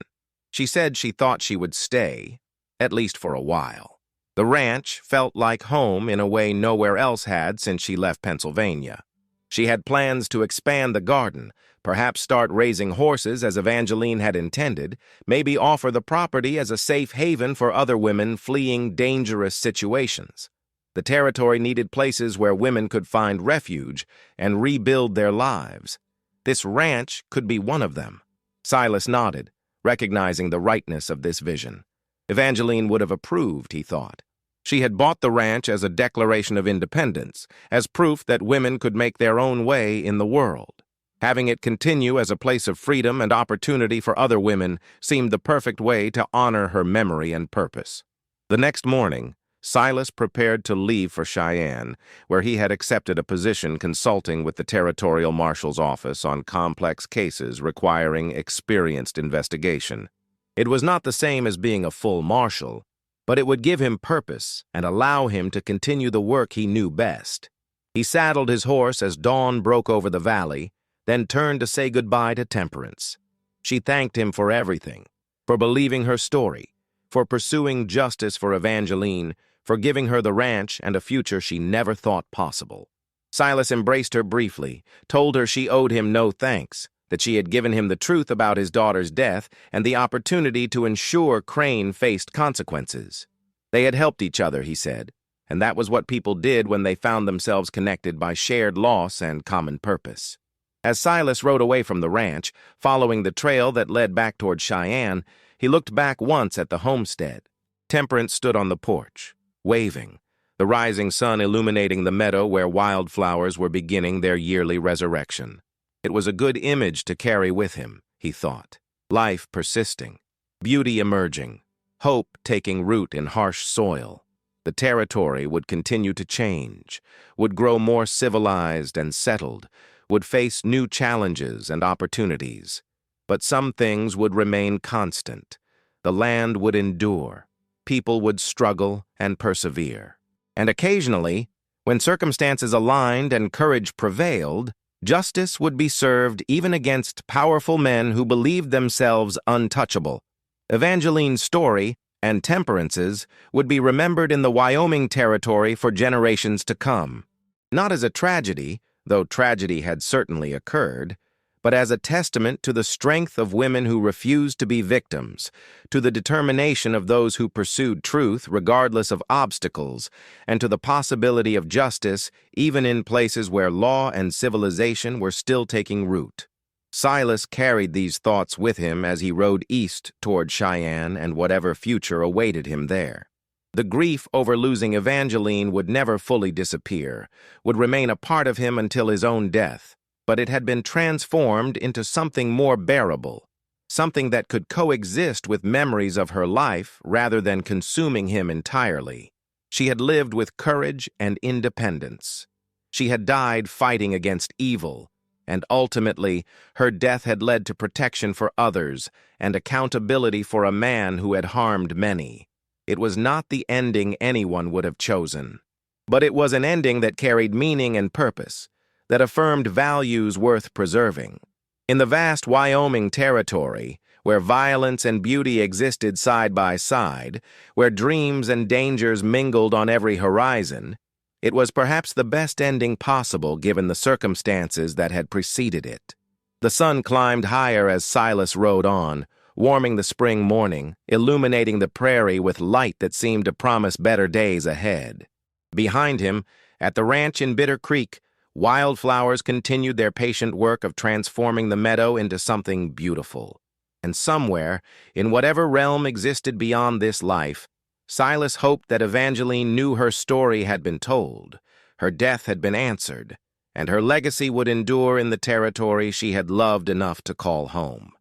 She said she thought she would stay, at least for a while. The ranch felt like home in a way nowhere else had since she left Pennsylvania. She had plans to expand the garden, perhaps start raising horses as Evangeline had intended, maybe offer the property as a safe haven for other women fleeing dangerous situations. The territory needed places where women could find refuge and rebuild their lives. This ranch could be one of them. Silas nodded, recognizing the rightness of this vision. Evangeline would have approved, he thought. She had bought the ranch as a declaration of independence, as proof that women could make their own way in the world. Having it continue as a place of freedom and opportunity for other women seemed the perfect way to honor her memory and purpose. The next morning, Silas prepared to leave for Cheyenne, where he had accepted a position consulting with the territorial marshal's office on complex cases requiring experienced investigation. It was not the same as being a full marshal, but it would give him purpose and allow him to continue the work he knew best. He saddled his horse as dawn broke over the valley, then turned to say goodbye to Temperance. She thanked him for everything, for believing her story, for pursuing justice for Evangeline, for giving her the ranch and a future she never thought possible. Silas embraced her briefly, told her she owed him no thanks, that she had given him the truth about his daughter's death and the opportunity to ensure Crane faced consequences. They had helped each other, he said, and that was what people did when they found themselves connected by shared loss and common purpose. As Silas rode away from the ranch, following the trail that led back toward Cheyenne, he looked back once at the homestead. Temperance stood on the porch, waving, the rising sun illuminating the meadow where wildflowers were beginning their yearly resurrection. It was a good image to carry with him, he thought. Life persisting, beauty emerging, hope taking root in harsh soil. The territory would continue to change, would grow more civilized and settled, would face new challenges and opportunities. But some things would remain constant. The land would endure. People would struggle and persevere. And occasionally, when circumstances aligned and courage prevailed, justice would be served even against powerful men who believed themselves untouchable. Evangeline's story, and Temperance's, would be remembered in the Wyoming territory for generations to come. Not as a tragedy, though tragedy had certainly occurred, but as a testament to the strength of women who refused to be victims, to the determination of those who pursued truth regardless of obstacles, and to the possibility of justice even in places where law and civilization were still taking root. Silas carried these thoughts with him as he rode east toward Cheyenne and whatever future awaited him there. The grief over losing Evangeline would never fully disappear, would remain a part of him until his own death. But it had been transformed into something more bearable, something that could coexist with memories of her life rather than consuming him entirely. She had lived with courage and independence. She had died fighting against evil, and ultimately, her death had led to protection for others and accountability for a man who had harmed many. It was not the ending anyone would have chosen, but it was an ending that carried meaning and purpose, that affirmed values worth preserving. In the vast Wyoming territory, where violence and beauty existed side by side, where dreams and dangers mingled on every horizon, it was perhaps the best ending possible given the circumstances that had preceded it. The sun climbed higher as Silas rode on, warming the spring morning, illuminating the prairie with light that seemed to promise better days ahead. Behind him, at the ranch in Bitter Creek, Wildflowers continued their patient work of transforming the meadow into something beautiful. And somewhere, in whatever realm existed beyond this life, Silas hoped that Evangeline knew her story had been told, her death had been answered, and her legacy would endure in the territory she had loved enough to call home.